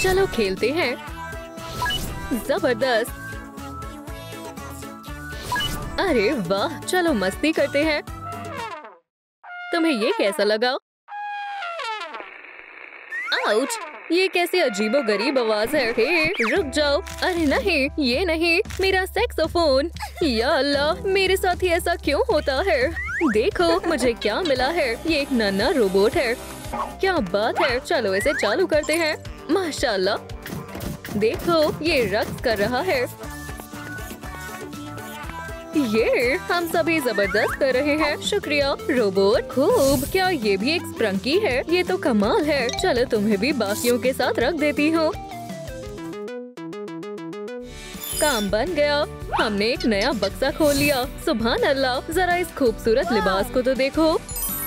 चलो खेलते हैं। जबरदस्त। अरे वाह, चलो मस्ती करते हैं। तुम्हें ये कैसा लगा? आउच! ये कैसी अजीबोगरीब आवाज है। हे, रुक जाओ। अरे नहीं, ये नहीं, मेरा सैक्सोफोन। या अल्लाह, मेरे साथ ही ऐसा क्यों होता है? देखो मुझे क्या मिला है। ये एक नन्हा रोबोट है। क्या बात है। चलो इसे चालू करते हैं। माशाल्लाह, देखो ये रक्स कर रहा है। ये हम सभी जबरदस्त कर रहे हैं। शुक्रिया रोबोट। खूब। क्या ये भी एक स्प्रंकी है? ये तो कमाल है। चलो तुम्हें भी बाकियों के साथ रख देती हूँ। काम बन गया। हमने एक नया बक्सा खोल लिया। सुभान अल्लाह, जरा इस खूबसूरत लिबास को तो देखो।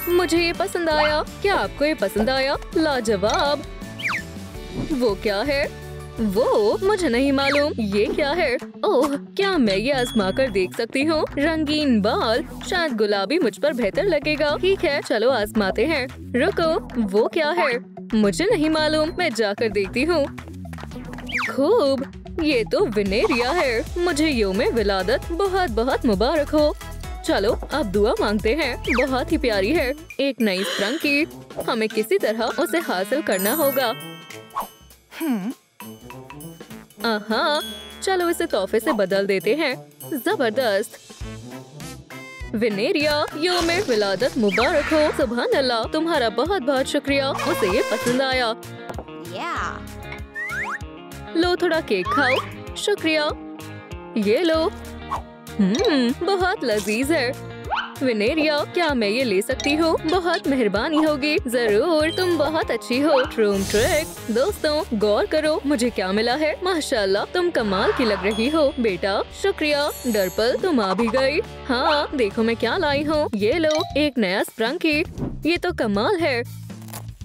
मुझे ये पसंद आया। क्या आपको ये पसंद आया? लाजवाब। वो क्या है? वो मुझे नहीं मालूम। ये क्या है? ओह, क्या मैं ये आजमा कर देख सकती हूँ? रंगीन बाल, शायद गुलाबी मुझ पर बेहतर लगेगा। ठीक है, चलो आजमाते हैं। रुको, वो क्या है? मुझे नहीं मालूम, मैं जाकर देखती हूँ। खूब, ये तो विनेरिया है। मुझे यौम विलादत बहुत बहुत मुबारक हो। चलो अब दुआ मांगते हैं। बहुत ही प्यारी है। एक नई स्प्रंकी। हमें किसी तरह उसे हासिल करना होगा। आहा, चलो इसे तोहफे से बदल देते हैं। जबरदस्त। विनेरिया, यौम विलादत मुबारक हो। सुभान अल्लाह, तुम्हारा बहुत बहुत शुक्रिया। उसे ये पसंद आया। लो थोड़ा केक खाओ। शुक्रिया। ये लो। बहुत लजीज है। विनेरिया, क्या मैं ये ले सकती हूँ? बहुत मेहरबानी होगी। जरूर, तुम बहुत अच्छी हो। ट्रूम ट्रिक। दोस्तों गौर करो, मुझे क्या मिला है। माशाल्लाह, तुम कमाल की लग रही हो बेटा। शुक्रिया। डरपल, तुम आ भी गई। हाँ, देखो मैं क्या लाई हूँ। ये लो, एक नया स्प्रंकी। ये तो कमाल है।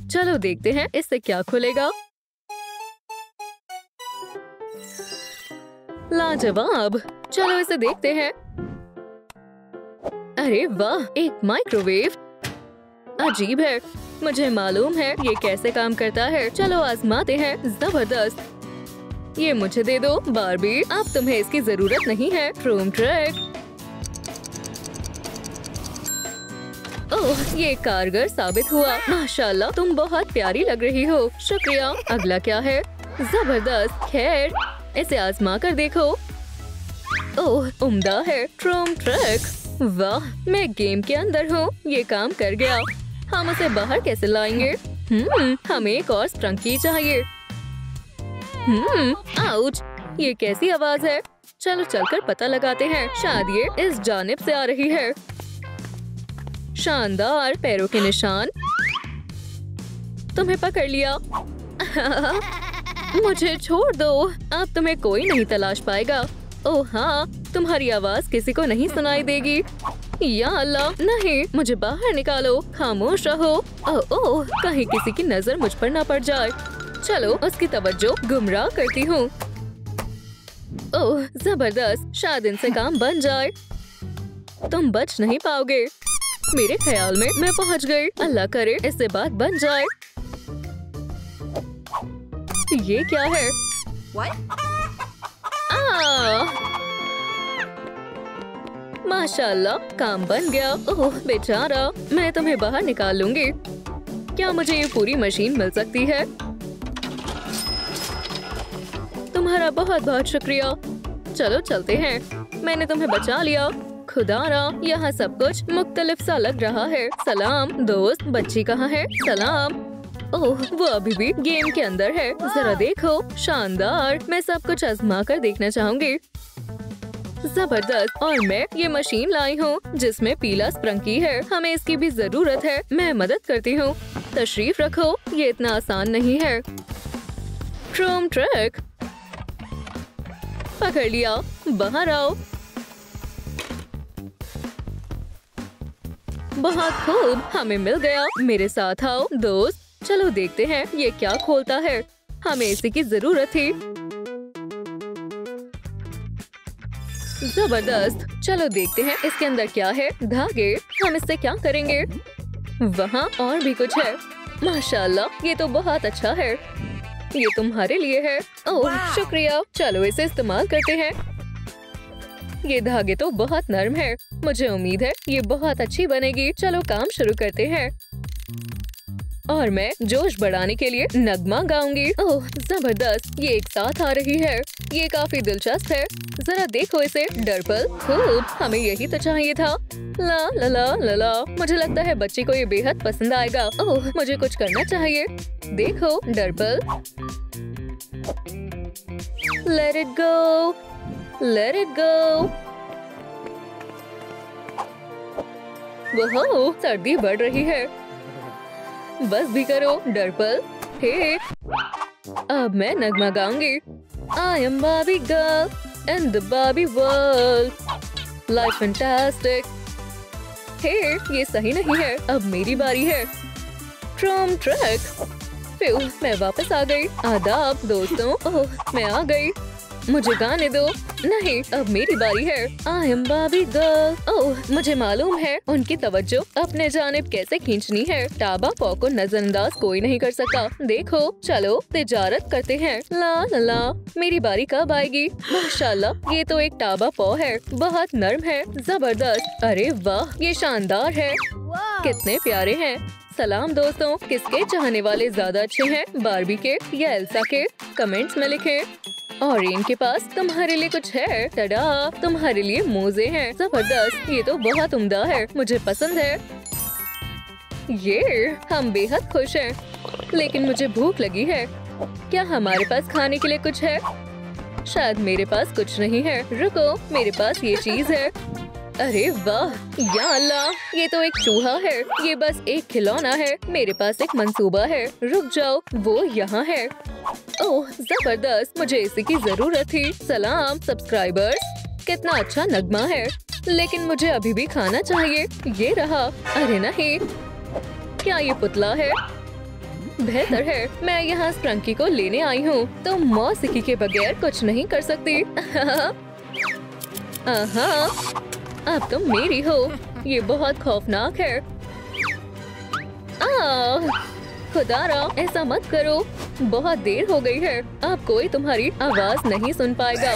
चलो देखते हैं इससे क्या खुलेगा। लाजवाब। चलो इसे देखते हैं। अरे वाह, एक माइक्रोवेव। अजीब है। मुझे मालूम है ये कैसे काम करता है। चलो आजमाते हैं। जबरदस्त। ये मुझे दे दो बारबी। अब तुम्हें इसकी जरूरत नहीं है। ट्रूम ट्रिक। ओह, ये कारगर साबित हुआ। माशाल्लाह, तुम बहुत प्यारी लग रही हो। शुक्रिया। अगला क्या है? जबरदस्त। खैर, इसे आजमा कर देखो। ओह, उम्दा है। ट्रूम ट्रिक। वाह, मैं गेम के अंदर हूँ। ये काम कर गया। हम उसे बाहर कैसे लाएंगे? हमें एक और स्प्रंकी चाहिए। आउच! ये कैसी आवाज है? चलो चलकर पता लगाते हैं। शायद ये इस जानिब से आ रही है। शानदार, पैरों के निशान। तुम्हें पकड़ लिया। मुझे छोड़ दो। अब तुम्हें कोई नहीं तलाश पाएगा। ओह हाँ, तुम्हारी आवाज किसी को नहीं सुनाई देगी। या अल्लाह, नहीं, मुझे बाहर निकालो। खामोश रहो। ओह, कहीं किसी की नजर मुझ पर ना पड़ जाए। चलो उसकी तवज्जो गुमराह करती हूँ। ओह जबरदस्त, शायद इनसे काम बन जाए। तुम बच नहीं पाओगे। मेरे ख्याल में मैं पहुँच गई। अल्लाह करे इससे बात बन जाए। ये क्या है? माशाल्लाह, काम बन गया। ओह बेचारा, मैं तुम्हें बाहर निकाल लूंगी। क्या मुझे ये पूरी मशीन मिल सकती है? तुम्हारा बहुत बहुत शुक्रिया। चलो चलते हैं। मैंने तुम्हें बचा लिया। खुदारा, यहाँ सब कुछ मुख्तलिफ सा लग रहा है। सलाम दोस्त, बच्ची कहाँ है? सलाम। ओह, वो अभी भी गेम के अंदर है। जरा देखो, शानदार। मैं सब कुछ आजमा कर देखना चाहूंगी। जबरदस्त। और मैं ये मशीन लाई हूँ जिसमें पीला स्प्रंकी है। हमें इसकी भी जरूरत है। मैं मदद करती हूँ। तशरीफ रखो। ये इतना आसान नहीं है। ट्रूम ट्रिक। पकड़ लिया। बाहर आओ। बहुत खूब, हमें मिल गया। मेरे साथ आओ दोस्त। चलो देखते हैं ये क्या खोलता है। हमें इसी की जरूरत थी। जबरदस्त। चलो देखते हैं इसके अंदर क्या है। धागे। हम इससे क्या करेंगे? वहाँ और भी कुछ है। माशाल्लाह, ये तो बहुत अच्छा है। ये तुम्हारे लिए है। ओह शुक्रिया, चलो इसे इस्तेमाल करते हैं। ये धागे तो बहुत नरम है, मुझे उम्मीद है ये बहुत अच्छी बनेगी। चलो काम शुरू करते हैं। और मैं जोश बढ़ाने के लिए नगमा गाऊंगी। ओह जबरदस्त, ये एक साथ आ रही है। ये काफी दिलचस्प है, जरा देखो इसे। डर्पल खूब, हमें यही तो चाहिए था। ला ला ला ला ला, मुझे लगता है बच्चे को ये बेहद पसंद आएगा। ओह मुझे कुछ करना चाहिए। देखो डर्पल, let it go, let it go. वाह, सर्दी बढ़ रही है। बस भी करो डर्पल। हे, अब मैं नगमा गाऊंगी। I am Barbie girl in the Barbie world. Life fantastic. हे, ये सही नहीं है, अब मेरी बारी है। ट्रम ट्रैक। फिर मैं वापस आ गई। आदाब दोस्तों। ओह मैं आ गई, मुझे गाने दो। नहीं, अब मेरी बारी है। I am Barbie girl. ओह मुझे मालूम है उनकी तवज्जो अपने जानिब कैसे खींचनी है। टाबा पॉ को नजरअंदाज कोई नहीं कर सकता। देखो चलो तिजारत करते हैं। ला ला ला, मेरी बारी कब आएगी? माशाल्लाह, ये तो एक टाबा पॉ है, बहुत नरम है, जबरदस्त। अरे वाह, ये शानदार है, कितने प्यारे हैं। सलाम दोस्तों, किसके चाहने वाले ज्यादा अच्छे हैं, बार्बी के या एल्सा के? कमेंट्स में लिखें। और इनके पास तुम्हारे लिए कुछ है। टडा, तुम्हारे लिए मोजे हैं, जबरदस्त, ये तो बहुत उम्दा है, मुझे पसंद है। ये हम बेहद खुश हैं, लेकिन मुझे भूख लगी है। क्या हमारे पास खाने के लिए कुछ है? शायद मेरे पास कुछ नहीं है। रुको, मेरे पास ये चीज है। अरे वाह, या अल्लाह, ये तो एक चूहा है। ये बस एक खिलौना है। मेरे पास एक मंसूबा है। रुक जाओ, वो यहाँ है। ओह जबरदस्त, मुझे इसी की जरूरत थी। सलाम सब्सक्राइबर्स, कितना अच्छा नगमा है, लेकिन मुझे अभी भी खाना चाहिए। ये रहा। अरे नहीं, क्या ये पुतला है? बेहतर है, मैं यहाँ स्प्रंकी को लेने आई हूँ, तो मौसीकी के बगैर कुछ नहीं कर सकती। अब तुम मेरी हो। ये बहुत खौफनाक है। खुदारा, ऐसा मत करो, बहुत देर हो गई है, अब कोई तुम्हारी आवाज नहीं सुन पाएगा।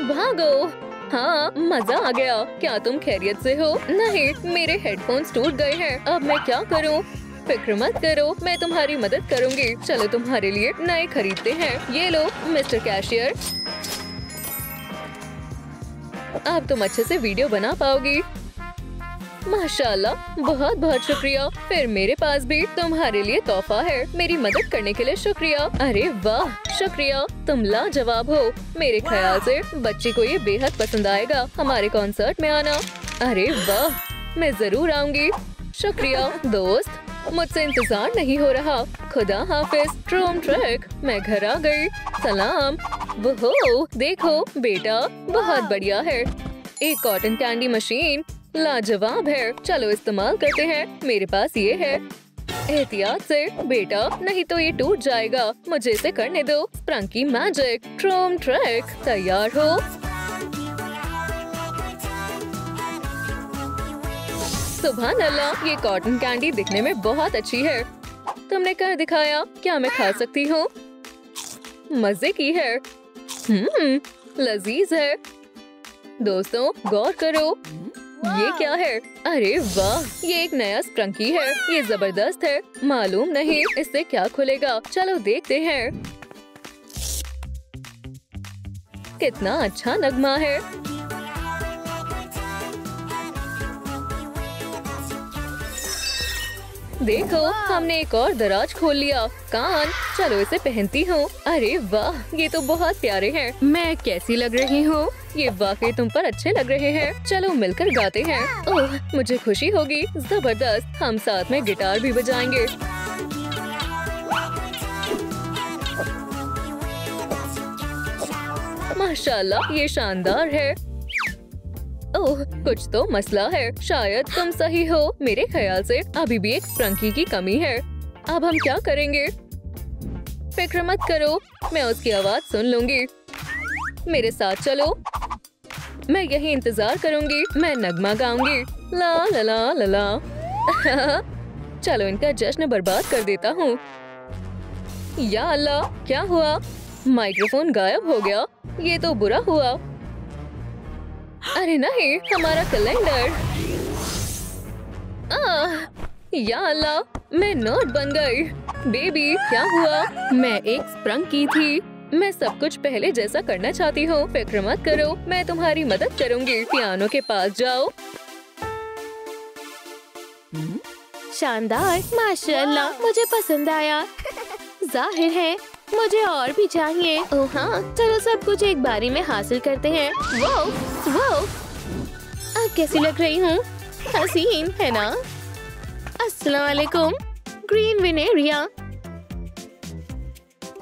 भागो। हाँ, मजा आ गया। क्या तुम खैरियत से हो? नहीं, मेरे हेडफोन्स टूट गए हैं, अब मैं क्या करूँ? फिक्र मत करो, मैं तुम्हारी मदद करूँगी। चलो तुम्हारे लिए नए खरीदते हैं। ये लो मिस्टर कैशियर, अब तुम अच्छे से वीडियो बना पाओगी। माशाल्लाह, बहुत बहुत शुक्रिया। फिर मेरे पास भी तुम्हारे लिए तोहफा है। मेरी मदद करने के लिए शुक्रिया। अरे वाह, शुक्रिया, तुम लाजवाब हो। मेरे ख्याल से बच्चे को ये बेहद पसंद आएगा। हमारे कॉन्सर्ट में आना। अरे वाह, मैं जरूर आऊंगी। शुक्रिया दोस्त, मुझसे इंतजार नहीं हो रहा। खुदा हाफिज ट्रोम ट्रैक, मैं घर आ गई। सलाम। वो देखो बेटा, बहुत बढ़िया है। एक कॉटन कैंडी मशीन, लाजवाब है। चलो इस्तेमाल करते हैं। मेरे पास ये है। एहतियात से बेटा, नहीं तो ये टूट जाएगा। मुझे इसे करने दो। स्प्रंकी मैजिक ट्रोम ट्रैक तैयार हो। सुभान अल्लाह, ये कॉटन कैंडी दिखने में बहुत अच्छी है। तुमने कर दिखाया। क्या मैं खा सकती हूँ? मजे की है। लजीज है। दोस्तों गौर करो, ये क्या है? अरे वाह, ये एक नया स्प्रंकी है। ये जबरदस्त है। मालूम नहीं इससे क्या खुलेगा। चलो देखते हैं। कितना अच्छा नगमा है। देखो, हमने एक और दराज खोल लिया। कान, चलो इसे पहनती हूँ। अरे वाह, ये तो बहुत प्यारे हैं। मैं कैसी लग रही हूँ? ये वाकई तुम पर अच्छे लग रहे हैं। चलो मिलकर गाते हैं। ओह, मुझे खुशी होगी। जबरदस्त, हम साथ में गिटार भी बजाएंगे। माशाल्लाह, ये शानदार है। ओह, कुछ तो मसला है। शायद तुम सही हो। मेरे ख्याल से अभी भी एक स्प्रंकी की कमी है। अब हम क्या करेंगे? फिक्र मत करो, मैं उसकी आवाज सुन लूंगी। मेरे साथ चलो, मैं यही इंतजार करूंगी। मैं नगमा गाऊंगी। ला ला ला ला ला। चलो इनका जश्न बर्बाद कर देता हूँ। या अल्लाह, क्या हुआ? माइक्रोफोन गायब हो गया। ये तो बुरा हुआ। अरे नहीं, हमारा कैलेंडर। या अल्लाह, मैं नर्ड बन गई। बेबी, क्या हुआ? मैं एक स्प्रंग की थी। मैं सब कुछ पहले जैसा करना चाहती हूँ। फिक्र मत करो, मैं तुम्हारी मदद करूँगी। पियानो के पास जाओ। शानदार, माशाल्लाह, मुझे पसंद आया। जाहिर है मुझे और भी चाहिए। ओह हाँ, चलो सब कुछ एक बारी में हासिल करते हैं। वो, अब कैसी लग रही हूँ? हसीन है ना? अस्सलाम वालेकुम, ग्रीन विनेरिया।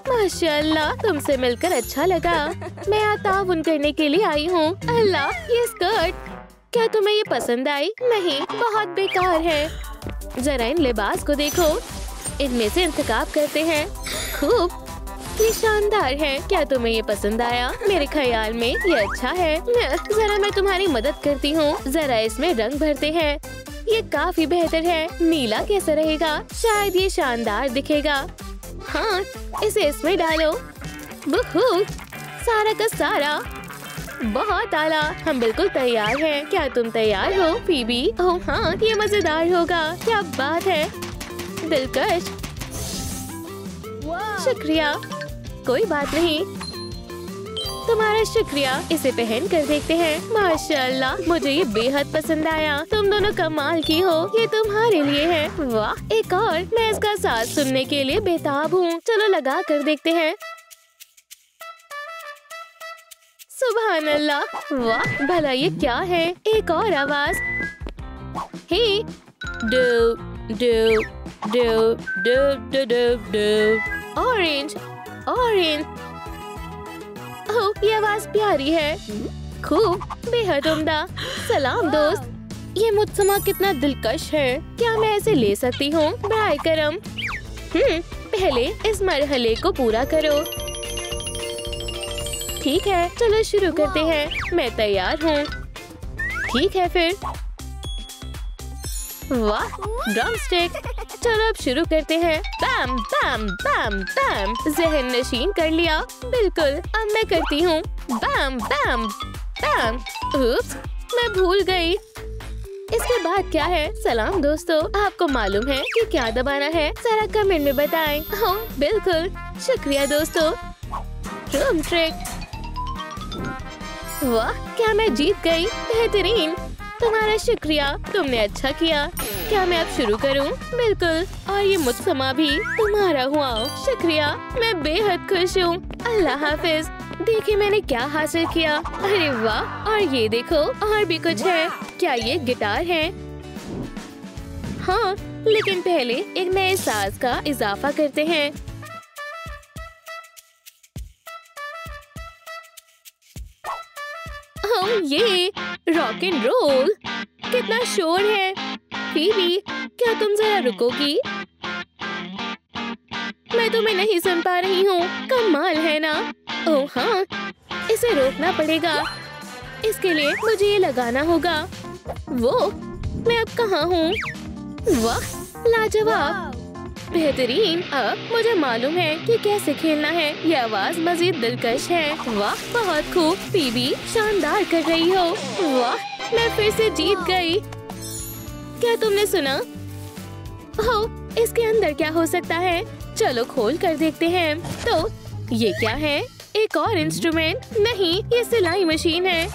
माशाल्लाह, तुमसे मिलकर अच्छा लगा। मैं यहाँ ताउन करने के लिए आई हूँ। अल्लाह, ये स्कर्ट, क्या तुम्हें ये पसंद आई? नहीं, बहुत बेकार है। जरा इन लिबास को देखो, इनमें से इंतखाब करते हैं। खूब, ये शानदार है। क्या तुम्हें ये पसंद आया? मेरे ख्याल में ये अच्छा है। जरा मैं तुम्हारी मदद करती हूँ। जरा इसमें रंग भरते हैं। ये काफी बेहतर है। नीला कैसा रहेगा? शायद ये शानदार दिखेगा। हाँ, इसे इसमें डालो। वुहू, सारा का सारा, बहुत आला। हम बिल्कुल तैयार हैं। क्या तुम तैयार हो फीबी? ओह हाँ, ये मजेदार होगा। क्या बात है, दिलकश। शुक्रिया। कोई बात नहीं, तुम्हारा शुक्रिया। इसे पहन कर देखते हैं। माशाल्लाह, मुझे ये बेहद पसंद आया। तुम दोनों कमाल की हो। ये तुम्हारे लिए है। वाह, एक और। मैं इसका साथ सुनने के लिए बेताब हूँ। चलो लगा कर देखते हैं। सुभान अल्लाह, वाह, भला ये क्या है? एक और आवाज। हे, डू डू डू डू डू डू डू। Orange, orange. ओह, ये आवाज प्यारी है। खूब, बेहद उम्दा। सलाम दोस्त, ये मुझसमा कितना दिलकश है। क्या मैं ऐसे ले सकती हूँ? बराए करम। पहले इस मरहले को पूरा करो। ठीक है, चलो शुरू करते हैं। मैं तैयार हूँ। ठीक है फिर। वाह, ड्रम स्टिक। चलो अब शुरू करते हैं। बैम बैम बैम बैम। जहन नशीन कर लिया। बिल्कुल, अब मैं करती हूँ। बैम बैम बैम। उप्स, मैं भूल गई। इसके बाद क्या है? सलाम दोस्तों, आपको मालूम है कि क्या दबाना है? जरा कमेंट में बताएं। हाँ बिल्कुल, शुक्रिया दोस्तों। Drum trick. वाह, क्या मैं जीत गई? बेहतरीन, तुम्हारा शुक्रिया। तुमने अच्छा किया। क्या मैं अब शुरू करूं? बिल्कुल, और ये मुझसमा भी तुम्हारा हुआ। शुक्रिया, मैं बेहद खुश हूँ। अल्लाह हाफिज। देखिए मैंने क्या हासिल किया। अरे वाह, और ये देखो, और भी कुछ है। क्या ये गिटार है? हाँ, लेकिन पहले एक नए साज का इजाफा करते हैं। ये रॉक एंड रोल, कितना शोर है। फीबी, क्या तुम जरा रुकोगी? मैं तुम्हें नहीं सुन पा रही हूँ। कमाल है ना? ओह हाँ, इसे रोकना पड़ेगा। इसके लिए मुझे ये लगाना होगा। वो, मैं अब कहाँ हूँ? वाह, लाजवाब, बेहतरीन। अब मुझे मालूम है कि कैसे खेलना है। ये आवाज मजीद दिलकश है। वाह, बहुत खूब। फीबी, शानदार कर रही हो। वाह, मैं फिर से जीत गई। क्या तुमने सुना? ओह, इसके अंदर क्या हो सकता है? चलो खोल कर देखते हैं। तो ये क्या है? एक और इंस्ट्रूमेंट? नहीं, ये सिलाई मशीन है।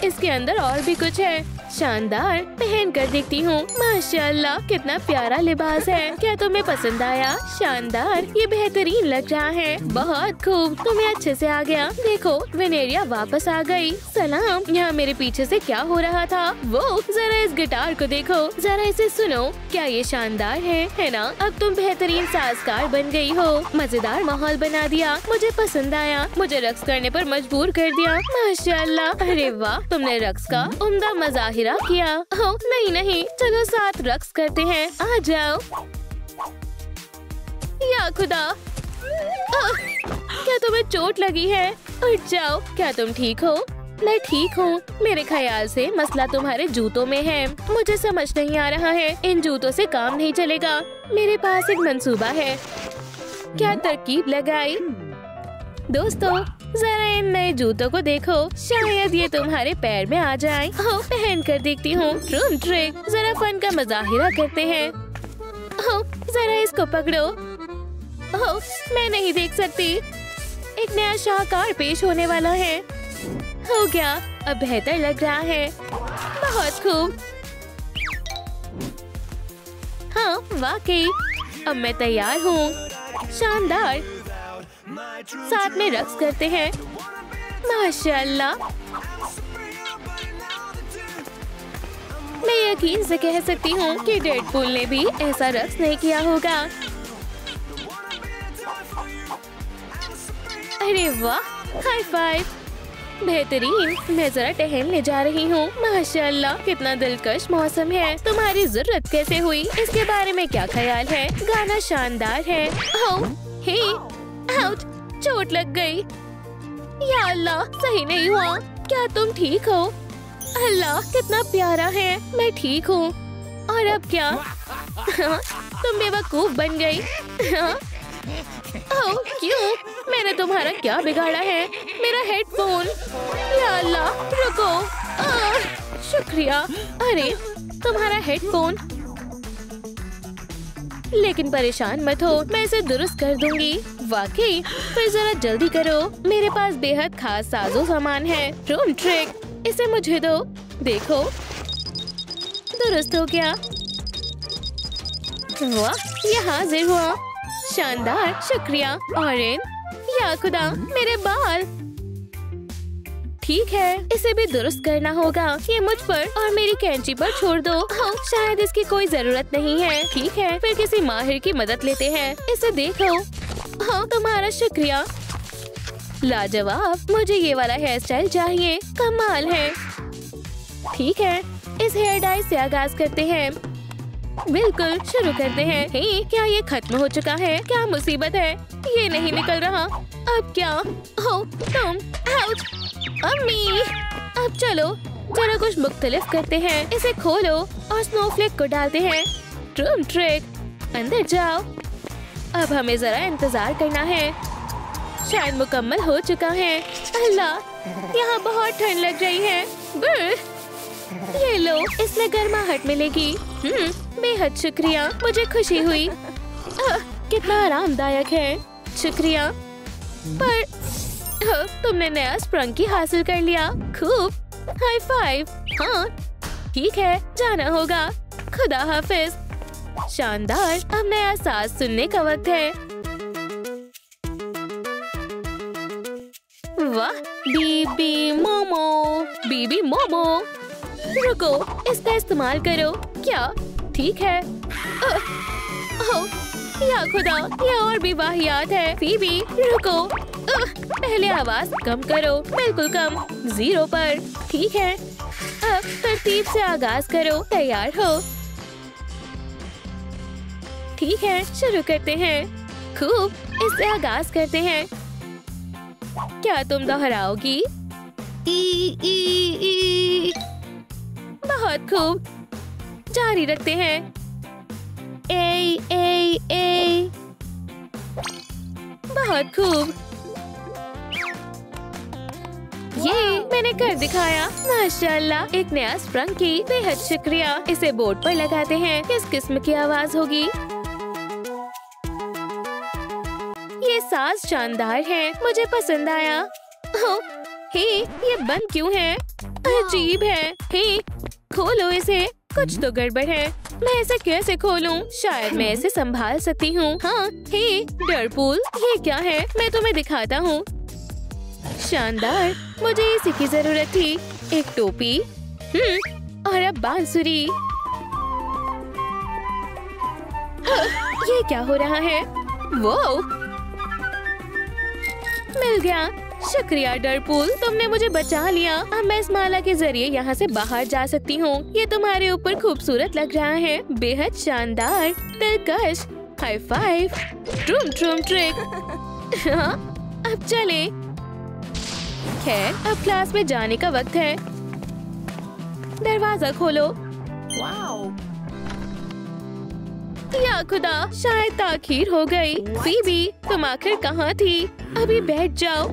इसके अंदर और भी कुछ है। शानदार, पहन कर देखती हूँ। माशाल्लाह, कितना प्यारा लिबास है। क्या तुम्हें पसंद आया? शानदार, ये बेहतरीन लग रहा है। बहुत खूब, तुम्हें अच्छे से आ गया। देखो, वेनेरिया वापस आ गई। सलाम, यहाँ मेरे पीछे से क्या हो रहा था? वो, जरा इस गिटार को देखो, जरा इसे सुनो। क्या ये शानदार है ना? अब तुम बेहतरीन साजकार बन गई हो। मजेदार माहौल बना दिया। मुझे पसंद आया। मुझे रक्स करने पर मजबूर कर दिया। माशाल्लाह, अरे वाह, तुमने रक्स का उम्दा मज़ाहिरा किया। ओह नहीं, चलो साथ रक्स करते हैं। आ जाओ। या खुदा, क्या तुम्हें चोट लगी है? उठ जाओ। क्या तुम ठीक हो? मैं ठीक हूँ। मेरे ख्याल से मसला तुम्हारे जूतों में है। मुझे समझ नहीं आ रहा है। इन जूतों से काम नहीं चलेगा। मेरे पास एक मंसूबा है। क्या तरकीब लगाई। दोस्तों जरा इन नए जूतों को देखो, शायद ये तुम्हारे पैर में आ जाए। पहन कर देखती हूँ। रूम ट्रिक, जरा फन का मुजाहिरा करते हैं। जरा इसको पकड़ो। मैं नहीं देख सकती। एक नया शाहकार पेश होने वाला है। हो गया, अब बेहतर लग रहा है। बहुत खूब। हाँ वाकई, अब मैं तैयार हूँ। शानदार। साथ में रक्स करते हैं। माशाल्लाह। मैं यकीन से कह सकती हूँ कि डेडपूल ने भी ऐसा रक्स नहीं किया होगा। अरे वाह, हाई फाइव। बेहतरीन। मैं जरा टहलने जा रही हूँ। माशाल्लाह, कितना दिलकश मौसम है। तुम्हारी जरूरत कैसे हुई, इसके बारे में क्या ख्याल है? गाना शानदार है। हे, आउच, चोट लग गई। या अल्लाह, सही नहीं हुआ। क्या तुम ठीक हो? अल्लाह, कितना प्यारा है। मैं ठीक हूँ। और अब क्या? तुम बेवकूफ बन गई। क्यों? मैंने तुम्हारा क्या बिगाड़ा है? मेरा हेडफोन। या अल्लाह, रुको। शुक्रिया। अरे, तुम्हारा हेडफोन। लेकिन परेशान मत हो, मैं इसे दुरुस्त कर दूंगी। वाकई? फिर जरा जल्दी करो, मेरे पास बेहद खास साजो सामान है। रूम ट्रिक, इसे मुझे दो। देखो, दुरुस्त हो गया। वाह, ये हाजिर हुआ। शानदार, शुक्रिया। ऑरेंज, या खुदा, मेरे बाल। ठीक है, इसे भी दुरुस्त करना होगा। ये मुझ पर और मेरी कैंची पर छोड़ दो। शायद इसकी कोई जरूरत नहीं है। ठीक है, फिर किसी माहिर की मदद लेते हैं। इसे देखो। तुम्हारा शुक्रिया। लाजवाब। मुझे ये वाला हेयर स्टाइल चाहिए। कमाल है। ठीक है, इस हेयर डाई से आगाज करते हैं। बिल्कुल, शुरू करते हैं। हे, क्या ये खत्म हो चुका है? क्या मुसीबत है? ये नहीं निकल रहा। अब क्या? तुम। आउच, अम्मी। अब चलो, जरा कुछ मुख्तलिफ करते हैं। इसे खोलो और स्नोफ्लेक को डालते हैं। रूम ट्रिक, अंदर जाओ। अब हमें जरा इंतजार करना है। शायद मुकम्मल हो चुका है। अल्लाह, यहाँ बहुत ठंड लग रही है। ये लो, इसमें गर्माहट मिलेगी। बेहद शुक्रिया, मुझे खुशी हुई। कितना आरामदायक है। शुक्रिया। पर तुमने नया स्प्रंकी हासिल कर लिया। खूब। High five. हाँ ठीक है, जाना होगा। खुदा हाफिज। शानदार। अब नया साज सुनने का वक्त है। वाह, बीबी मोमो। बीबी मोमो, रुको, इसका इस्तेमाल करो। क्या? ठीक है। या खुदा, ये और भी वाहियात है। फीबी, रुको। पहले आवाज कम करो। बिल्कुल कम। 0 पर। ठीक है, अब तरतीब से आगाज करो। तैयार हो? ठीक है, शुरू करते हैं। खूब, इससे आगाज करते हैं। क्या तुम दोहराओगी? ई ई ई। बहुत खूब, जारी रखते हैं। ए ए ए। बहुत खूब। ये मैंने कर दिखाया। माशाल्लाह, एक नया स्प्रंकी। बेहद शुक्रिया। इसे बोर्ड पर लगाते हैं। किस किस्म की आवाज होगी? ये साज शानदार है, मुझे पसंद आया। हे, ये बंद क्यों है? अजीब है। हे, खोलो इसे। कुछ तो गड़बड़ है। मैं इसे कैसे खोलूं? शायद मैं इसे संभाल सकती हूँ। हाँ, हे डरपूल, ये क्या है? मैं तुम्हें दिखाता हूँ। शानदार, मुझे इसी की जरूरत थी। एक टोपी। और अब बांसुरी। ये क्या हो रहा है? वो मिल गया। शुक्रिया डरपूल, तुमने मुझे बचा लिया। अब मैं इस माला के जरिए यहाँ से बाहर जा सकती हूँ। ये तुम्हारे ऊपर खूबसूरत लग रहा है। बेहद शानदार, दिलकश। High five. ट्रूम ट्रिक। हाँ, अब चले। खैर, अब क्लास में जाने का वक्त है। दरवाजा खोलो। वाओ, या खुदा, शायद ताखीर हो गई। फीबी, तुम आखिर कहाँ थी? अभी बैठ जाओ।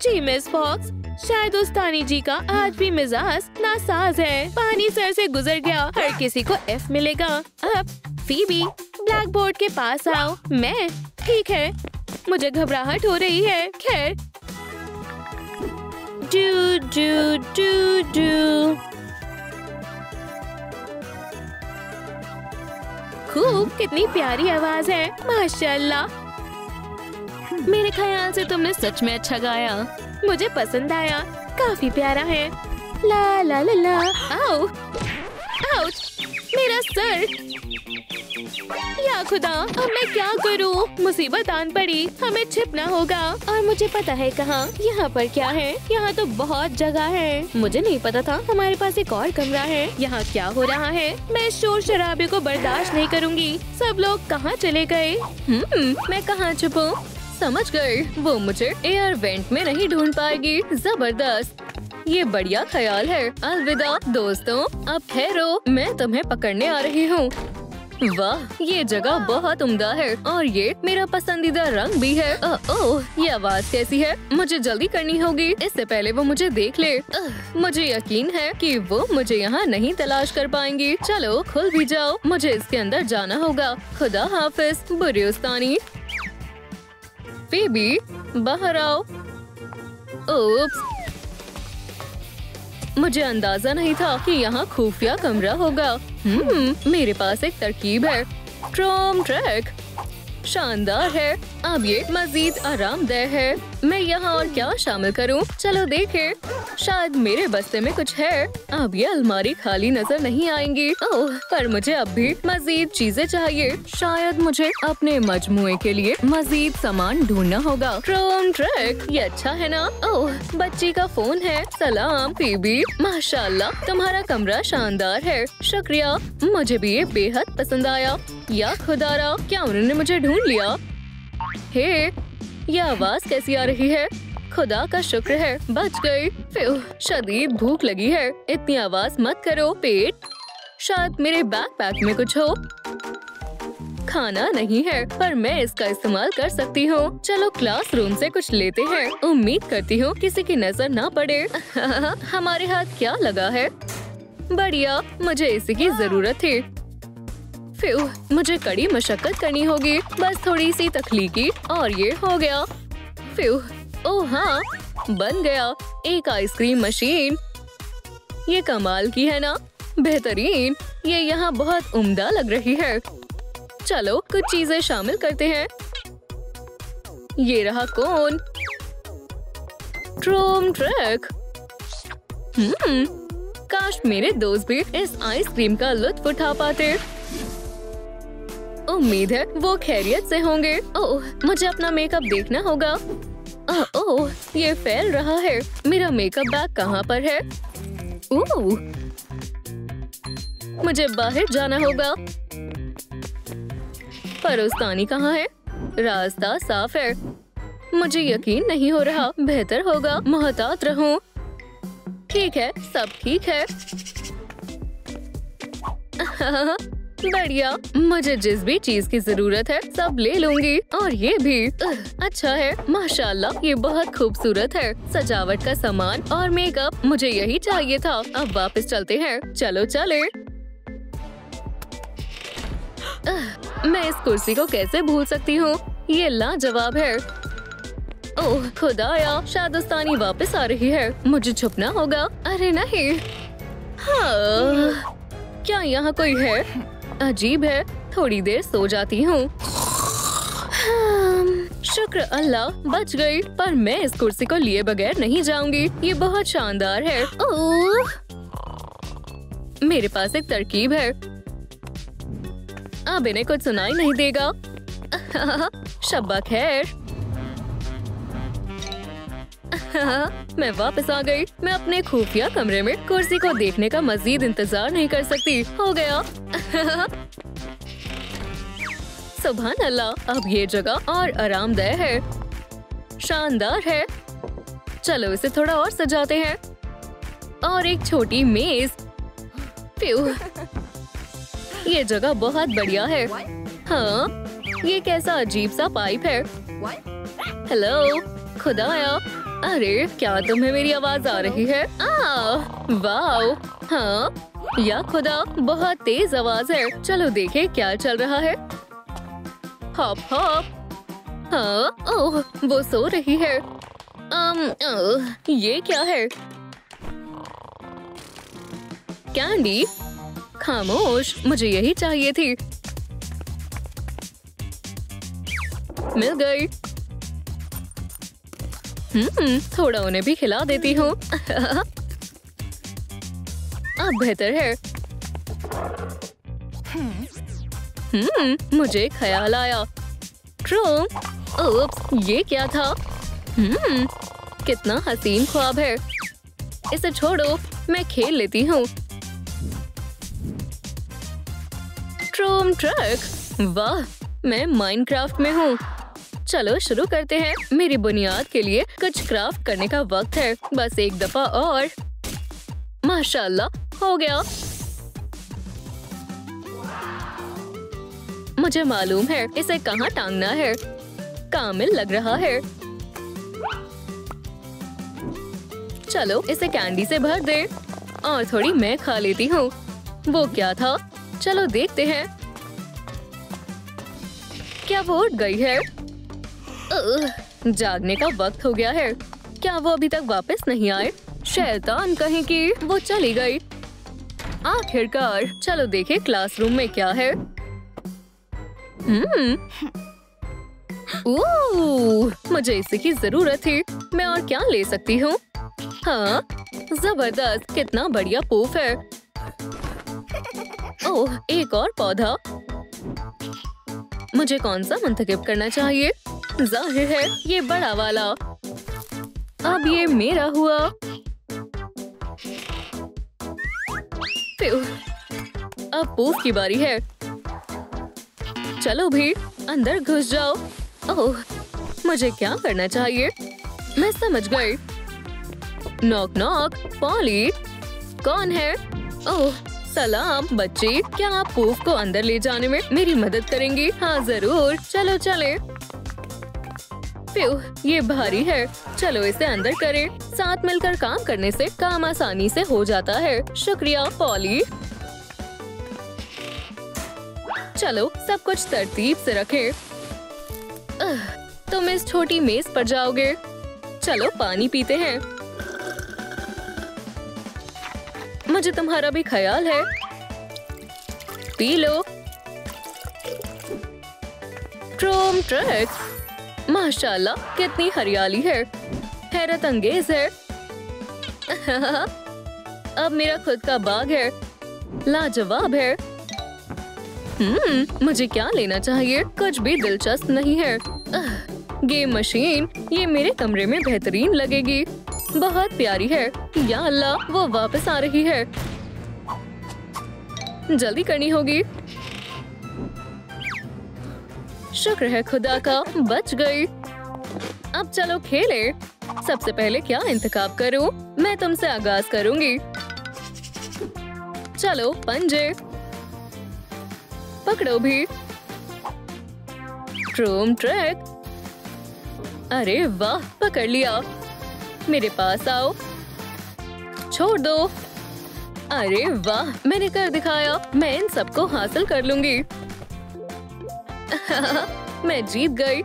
जी मिस फॉक्स, शायद उस तानी जी का आज भी मिजाज नासाज है। पानी सर से गुजर गया, हर किसी को F मिलेगा। अब फीबी, ब्लैक बोर्ड के पास आओ। मैं ठीक है, मुझे घबराहट हो रही है। खैर, डू डू डू डू। खूब, कितनी प्यारी आवाज है, माशाल्लाह। मेरे ख्याल से तुमने सच में अच्छा गाया। मुझे पसंद आया, काफी प्यारा है। ला ला ला ला। आओ, आउच, मेरा सर। या खुदा, अब मैं क्या करूं? मुसीबत आन पड़ी, हमें छिपना होगा। और मुझे पता है कहाँ। यहाँ पर क्या है? यहाँ तो बहुत जगह है। मुझे नहीं पता था हमारे पास एक और कमरा है। यहाँ क्या हो रहा है? मैं शोर शराबे को बर्दाश्त नहीं करूँगी। सब लोग कहाँ चले गए? मैं कहाँ छुपूं? समझ गई, वो मुझे एयर वेंट में नहीं ढूंढ पाएगी। जबरदस्त, ये बढ़िया ख्याल है। अलविदा दोस्तों, अब ठहरो, मैं तुम्हें पकड़ने आ रही हूँ। वाह, ये जगह बहुत उम्दा है और ये मेरा पसंदीदा रंग भी है। ओह, ये आवाज कैसी है? मुझे जल्दी करनी होगी इससे पहले वो मुझे देख ले। मुझे यकीन है कि वो मुझे यहाँ नहीं तलाश कर पाएंगी। चलो खुल भी जाओ, मुझे इसके अंदर जाना होगा। खुदा हाफिज बुरी उस्तानी। फीबी, बाहर आओ। ओप्स, मुझे अंदाजा नहीं था कि यहाँ खुफिया कमरा होगा। मेरे पास एक तरकीब है। ट्रॉम ट्रैक शानदार है। अब ये मजीद आरामदेह है। मैं यहाँ और क्या शामिल करूँ? चलो देखें, शायद मेरे बस्ते में कुछ है। अब ये अलमारी खाली नजर नहीं आएंगी। ओह, पर मुझे अब भी मजीद चीजें चाहिए। शायद मुझे अपने मजमुए के लिए मजीद सामान ढूंढना होगा। ट्रॉम ट्रैक, ये अच्छा है ना? ओह, बच्ची का फोन है। सलाम फीबी, माशाल्लाह तुम्हारा कमरा शानदार है। शुक्रिया, मुझे भी ये बेहद पसंद आया। या खुदारा, क्या उन्होंने मुझे ढूंढ लिया? हे, ये आवाज कैसी आ रही है? खुदा का शुक्र है, बच गई। शदीद भूख लगी है। इतनी आवाज मत करो। पेट, शायद मेरे बैकपैक में कुछ हो। खाना नहीं है, पर मैं इसका इस्तेमाल कर सकती हूँ। चलो क्लासरूम से कुछ लेते हैं। उम्मीद करती हूँ किसी की नजर ना पड़े। हमारे हाथ क्या लगा है? बढ़िया, मुझे इसी की जरूरत थी। मुझे कड़ी मशक्कत करनी होगी, बस थोड़ी सी तख्लीकी और ये हो गया। ओह हाँ, बन गया एक आइसक्रीम मशीन। ये कमाल की है ना? बेहतरीन, ये यहाँ बहुत उम्दा लग रही है। चलो कुछ चीजें शामिल करते हैं। ये रहा कोन। ट्रॉम ट्रैक। काश मेरे दोस्त भी इस आइसक्रीम का लुत्फ उठा पाते। उम्मीद है वो खैरियत से होंगे। ओह, मुझे अपना मेकअप देखना होगा। ओह, ये फैल रहा है। मेरा मेकअप बैग कहाँ पर है? ओह, मुझे बाहर जाना होगा। परोस्तानी कहाँ है? रास्ता साफ है। मुझे यकीन नहीं हो रहा। बेहतर होगा मोहतात रहूं। ठीक है, सब ठीक है। बढ़िया, मुझे जिस भी चीज की जरूरत है सब ले लूंगी और ये भी। अच्छा है, माशाल्लाह, ये बहुत खूबसूरत है। सजावट का सामान और मेकअप, मुझे यही चाहिए था। अब वापस चलते हैं। चलो चले। मैं इस कुर्सी को कैसे भूल सकती हूँ? ये लाजवाब है। ओह खुदाया, शादस्तानी वापस आ रही है। मुझे छुपना होगा। अरे नहीं। हाँ, क्या यहाँ कोई है? अजीब है। थोड़ी देर सो जाती हूँ। शुक्र अल्लाह, बच गई। पर मैं इस कुर्सी को लिए बगैर नहीं जाऊंगी। ये बहुत शानदार है। ओह, मेरे पास एक तरकीब है। अब इन्हें कुछ सुनाई नहीं देगा। शब्बा खैर। मैं वापस आ गई। मैं अपने खुफिया कमरे में कुर्सी को देखने का मजीद इंतजार नहीं कर सकती। हो गया। सुभान अल्लाह, अब ये जगह और आरामदेह है। शानदार है। चलो इसे थोड़ा और सजाते हैं। और एक छोटी मेज। ये जगह बहुत बढ़िया है। हाँ, ये कैसा अजीब सा पाइप है। हेलो खुदाया, अरे क्या तुम्हें मेरी आवाज आ रही है? वाओ, हाँ या खुदा, बहुत तेज आवाज है। चलो देखे क्या चल रहा है। Hop hop. हाँ, ओह वो सो रही है। ये क्या है? कैंडी? खामोश, मुझे यही चाहिए थी। मिल गई। थोड़ा उन्हें भी खिला देती हूँ। अब बेहतर है। मुझे ख्याल आया। ओप्स, ये क्या था? कितना हसीन ख्वाब है। इसे छोड़ो, मैं खेल लेती हूँ। ट्रोम ट्रक, वाह, मैं माइनक्राफ्ट में हूँ। चलो शुरू करते हैं। मेरी बुनियाद के लिए कुछ क्राफ्ट करने का वक्त है। बस एक दफा और। माशाल्लाह, हो गया। मुझे मालूम है इसे कहाँ टांगना है। कामिल लग रहा है। चलो इसे कैंडी से भर दे और थोड़ी मैं खा लेती हूँ। वो क्या था? चलो देखते हैं। क्या वो उठ गई है? जागने का वक्त हो गया है। क्या वो अभी तक वापस नहीं आए? शैतान कहीं की, वो चली गई। आखिरकार। चलो देखें क्लासरूम में क्या है। मुझे इसी की जरूरत थी। मैं और क्या ले सकती हूँ? हाँ, जबरदस्त, कितना बढ़िया पूफ है। ओह, एक और पौधा। मुझे कौन सा मुंतखब करना चाहिए? जाहिर है ये बड़ा वाला। अब ये मेरा हुआ। अब पूफ की बारी है। चलो भी अंदर घुस जाओ। ओह, मुझे क्या करना चाहिए? मैं समझ गई। Knock knock. पॉली, कौन है? ओह सलाम बच्ची, क्या आप पूफ को अंदर ले जाने में मेरी मदद करेंगी? हाँ जरूर, चलो चले। ये भारी है। चलो इसे अंदर करें। साथ मिलकर काम करने से काम आसानी से हो जाता है। शुक्रिया पॉली। चलो सब कुछ तरतीब से रखें। तुम इस छोटी मेज पर जाओगे। चलो पानी पीते हैं। मुझे तुम्हारा भी ख्याल है। P low. ट्रोम ट्रक, माशाल्लाह कितनी हरियाली है। हैरत अंगेज है। अब मेरा खुद का बाग है। लाजवाब है। मुझे क्या लेना चाहिए? कुछ भी दिलचस्प नहीं है। गेम मशीन, ये मेरे कमरे में बेहतरीन लगेगी। बहुत प्यारी है। या अल्लाह, वो वापस आ रही है। जल्दी करनी होगी। शुक्र है खुदा का, बच गई। अब चलो खेले। सबसे पहले क्या इंतखाब करूं? मैं तुमसे आगाज करूंगी। चलो पंजे पकड़ो भी। ट्रोम ट्रैक, अरे वाह, पकड़ लिया। मेरे पास आओ। छोड़ दो। अरे वाह, मैंने कर दिखाया। मैं इन सबको हासिल कर लूंगी। मैं जीत गई।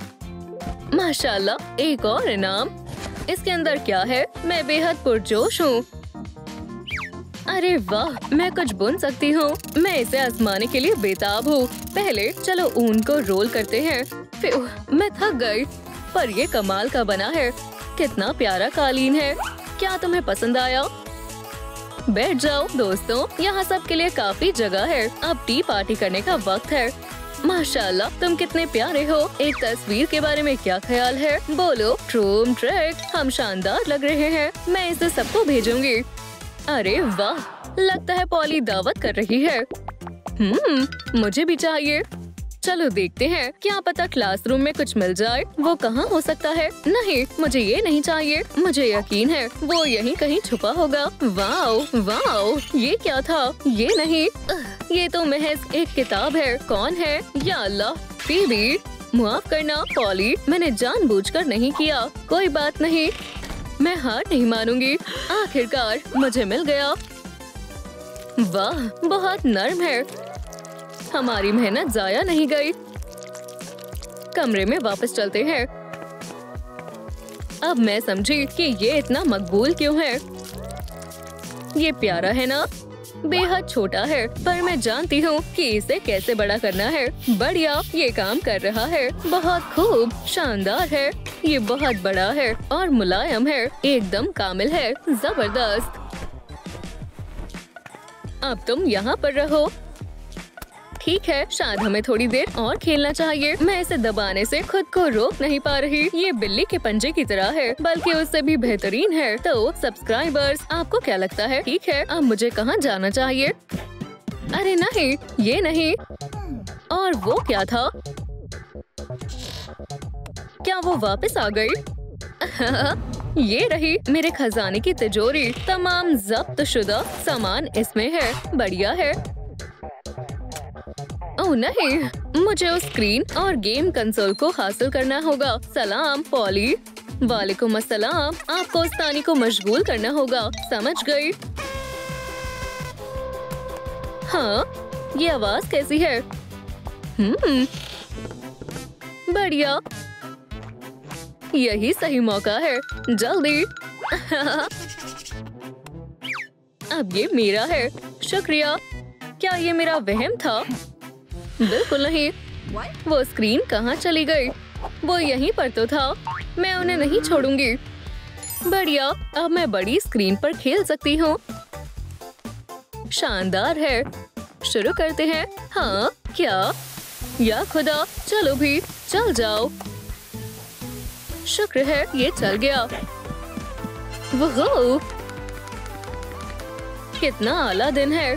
माशाल्लाह, एक और इनाम। इसके अंदर क्या है? मैं बेहद पुरजोश हूँ। अरे वाह, मैं कुछ बुन सकती हूँ। मैं इसे आजमाने के लिए बेताब हूँ। पहले चलो ऊन को रोल करते हैं। फिर मैं थक गई, पर ये कमाल का बना है। कितना प्यारा कालीन है। क्या तुम्हें पसंद आया? बैठ जाओ दोस्तों, यहाँ सबके लिए काफी जगह है। अब टी पार्टी करने का वक्त है। माशाल्लाह, तुम कितने प्यारे हो। एक तस्वीर के बारे में क्या ख्याल है? बोलो ट्रोम ट्रैक, हम शानदार लग रहे हैं। मैं इसे सबको भेजूंगी। अरे वाह, लगता है पॉली दावत कर रही है। मुझे भी चाहिए। चलो देखते हैं, क्या पता क्लासरूम में कुछ मिल जाए। वो कहाँ हो सकता है? नहीं, मुझे ये नहीं चाहिए। मुझे यकीन है वो यहीं कहीं छुपा होगा। वाओ वाओ, ये क्या था? ये नहीं, ये तो महज एक किताब है। कौन है? या अल्लाह, फीबी। माफ करना पॉली, मैंने जानबूझकर नहीं किया। कोई बात नहीं, मैं हार नहीं मानूंगी। आखिरकार मुझे मिल गया। वाह, बहुत नरम है। हमारी मेहनत जाया नहीं गई। कमरे में वापस चलते हैं। अब मैं समझी कि ये इतना मकबूल क्यों है। ये प्यारा है ना? बेहद छोटा है, पर मैं जानती हूँ कि इसे कैसे बड़ा करना है। बढ़िया, ये काम कर रहा है। बहुत खूब, शानदार है। ये बहुत बड़ा है और मुलायम है, एकदम कामिल है। जबरदस्त। अब तुम यहाँ पर रहो। ठीक है, शायद हमें थोड़ी देर और खेलना चाहिए। मैं इसे दबाने से खुद को रोक नहीं पा रही। ये बिल्ली के पंजे की तरह है, बल्कि उससे भी बेहतरीन है। तो सब्सक्राइबर्स, आपको क्या लगता है? ठीक है, अब मुझे कहाँ जाना चाहिए? अरे नहीं, ये नहीं। और वो क्या था? क्या वो वापस आ गई? ये रही मेरे खजाने की तिजोरी। तमाम जब्त शुदा सामान इसमें है। बढ़िया है। ओह नहीं, मुझे उस स्क्रीन और गेम कंसोल को हासिल करना होगा। सलाम पॉली। वालेकुम अस्सलाम। आपको उस तानी को मशगूल करना होगा। समझ गई। हाँ, ये आवाज कैसी है? बढ़िया, यही सही मौका है। जल्दी। अब ये मेरा है। शुक्रिया। क्या ये मेरा वहम था? बिल्कुल नहीं। वो स्क्रीन कहाँ चली गई? वो यहीं पर तो था। मैं उन्हें नहीं छोड़ूंगी। बढ़िया, अब मैं बड़ी स्क्रीन पर खेल सकती हूँ। शानदार है। शुरू करते हैं। हाँ, क्या? या खुदा, चलो भी, चल जाओ। शुक्र है ये चल गया। वो कितना आला दिन है।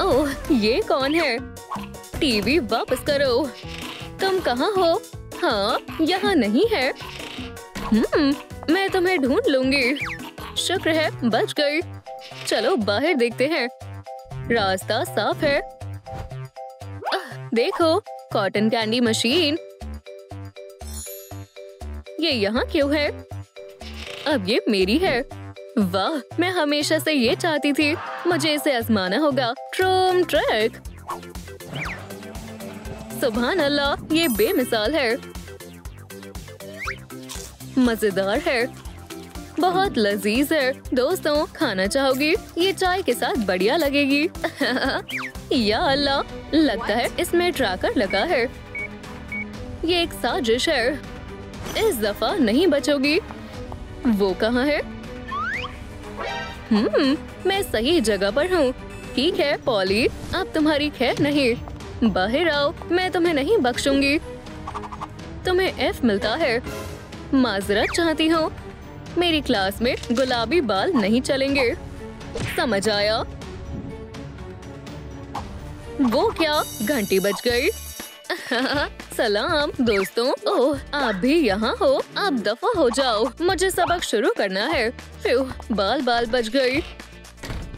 ओह, ये कौन है? टीवी वापस करो। तुम कहाँ हो? हाँ, यहाँ नहीं है। मैं तुम्हें ढूंढ लूंगी। शुक्र है बच गई। चलो बाहर देखते हैं। रास्ता साफ है। देखो, कॉटन कैंडी मशीन। ये यहाँ क्यों है? अब ये मेरी है। वाह, मैं हमेशा से ये चाहती थी। मुझे इसे आजमाना होगा। ट्रूम ट्रैक। सुभान अल्लाह, ये बेमिसाल है। मजेदार है, बहुत लजीज है। दोस्तों, खाना चाहोगी? ये चाय के साथ बढ़िया लगेगी। या अल्लाह, लगता है इसमें ट्रैकर लगा है। ये एक साजिश है। इस दफा नहीं बचोगी। वो कहाँ है? मैं सही जगह पर हूँ। ठीक है पॉली, अब तुम्हारी खैर नहीं। बाहर आओ, मैं तुम्हें नहीं बख्शूंगी। तुम्हें एफ मिलता है। माजरत चाहती हूँ। मेरी क्लास में गुलाबी बाल नहीं चलेंगे। समझ आया? वो क्या, घंटी बज गई। सलाम दोस्तों। ओह, आप भी यहाँ हो? आप दफा हो जाओ, मुझे सबक शुरू करना है। बाल बच गई।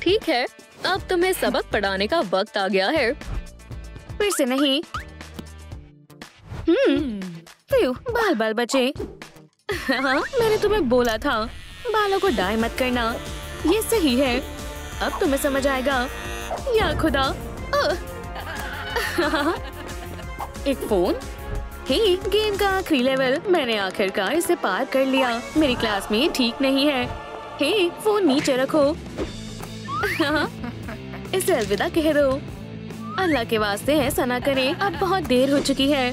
ठीक है, अब तुम्हें सबक पढ़ाने का वक्त आ गया है। फिर से नहीं। बाल बचे। हाँ, मैंने तुम्हें बोला था बालों को डाई मत करना। ये सही है। अब तुम्हें समझ आएगा। या खुदा। एक फोन। हे, गेम का आखिरी लेवल। मैंने आखिरकार इसे पार कर लिया। मेरी क्लास में ये ठीक नहीं है। हे, फोन नीचे रखो। इसे अलविदा कह दो। अल्लाह के वास्ते ऐसा ना करें। अब बहुत देर हो चुकी है।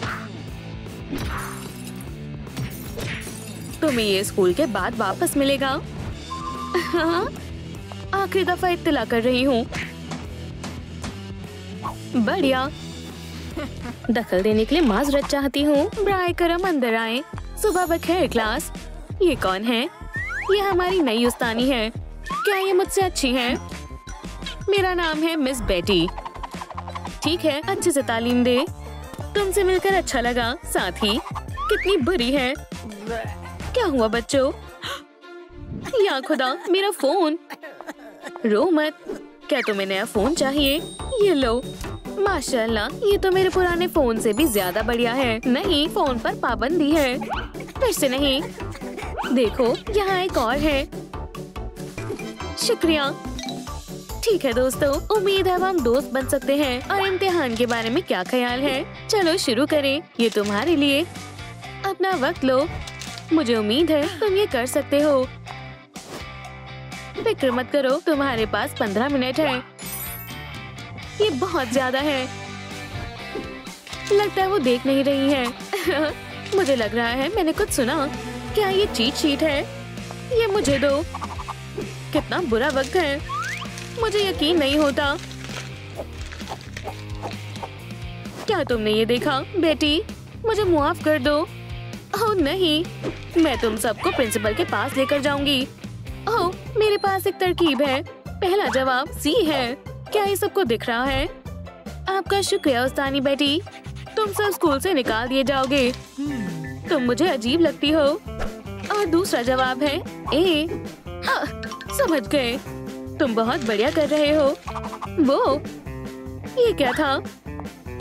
तुम्हें ये स्कूल के बाद वापस मिलेगा। आखिरी दफा इत्तला कर रही हूँ। बढ़िया। दखल देने के लिए माजरत चाहती हूँ। ब्राय करम अंदर आए। सुबह बखैर क्लास। ये कौन है? ये हमारी नई उस्तानी है। क्या ये मुझसे अच्छी है? मेरा नाम है मिस बेटी। ठीक है, अच्छे से तालीम दे। तुमसे मिलकर अच्छा लगा, साथ ही कितनी बुरी है। क्या हुआ बच्चों? या खुदा, मेरा फोन। रो मत, क्या तुम्हें नया फोन चाहिए? ये लो। माशाल्लाह, ये तो मेरे पुराने फोन से भी ज्यादा बढ़िया है। नहीं, फोन पर पाबंदी है। फिर से नहीं। देखो, यहाँ एक और है। शुक्रिया। ठीक है दोस्तों, उम्मीद है अब हम दोस्त बन सकते हैं। और इम्तिहान के बारे में क्या ख्याल है? चलो शुरू करें। ये तुम्हारे लिए। अपना वक्त लो। मुझे उम्मीद है तुम ये कर सकते हो। फिक्र मत करो, तुम्हारे पास 15 मिनट है। ये बहुत ज्यादा है। लगता है वो देख नहीं रही है। मुझे लग रहा है मैंने कुछ सुना। क्या ये चीट शीट है? ये मुझे दो। कितना बुरा वक्त है, मुझे यकीन नहीं होता। क्या तुमने ये देखा? बेटी, मुझे माफ कर दो। ओह नहीं, मैं तुम सबको प्रिंसिपल के पास लेकर जाऊंगी। ओह, मेरे पास एक तरकीब है। पहला जवाब सी है। क्या ये सबको दिख रहा है? आपका शुक्रिया उस्तानी बेटी, तुम सब स्कूल से निकाल दिए जाओगे। तुम मुझे अजीब लगती हो। और दूसरा जवाब है ए। समझ गए, तुम बहुत बढ़िया कर रहे हो। वो ये क्या था?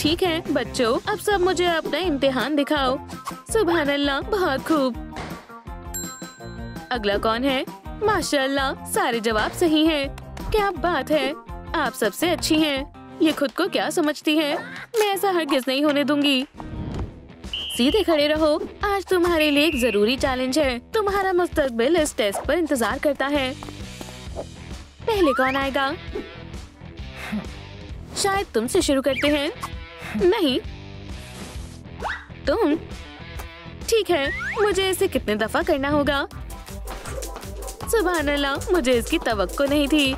ठीक है बच्चों, अब सब मुझे अपना इम्तिहान दिखाओ। सुभान अल्लाह, बहुत खूब। अगला कौन है? माशाल्लाह, सारे जवाब सही हैं। क्या बात है, आप सबसे अच्छी हैं। ये खुद को क्या समझती है? मैं ऐसा हरगिज नहीं होने दूंगी। सीधे खड़े रहो, आज तुम्हारे लिए एक जरूरी चैलेंज है। तुम्हारा मुस्तकबिल इस टेस्ट पर इंतजार करता है। पहले कौन आएगा? शायद तुमसे शुरू करते हैं। नहीं, तुम। ठीक है, मुझे इसे कितने दफा करना होगा? सुभान अल्लाह, मुझे इसकी तवक्को नहीं थी।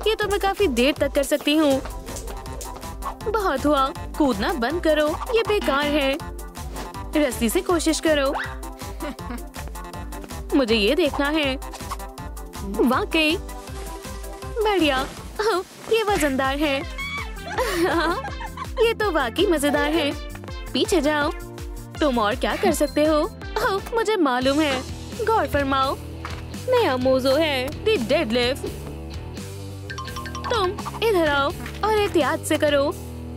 ये तो मैं काफी देर तक कर सकती हूँ। बहुत हुआ, कूदना बंद करो, ये बेकार है। रस्सी से कोशिश करो। मुझे ये देखना है। वाकई बढ़िया। ओह, ये वजनदार है। ये तो वाकई मजेदार है। पीछे जाओ। तुम और क्या कर सकते हो? ओह, मुझे मालूम है। गौर फरमाओ, नया मौजू है दी डेडलिफ्ट। तुम इधर आओ और एहतियात से करो।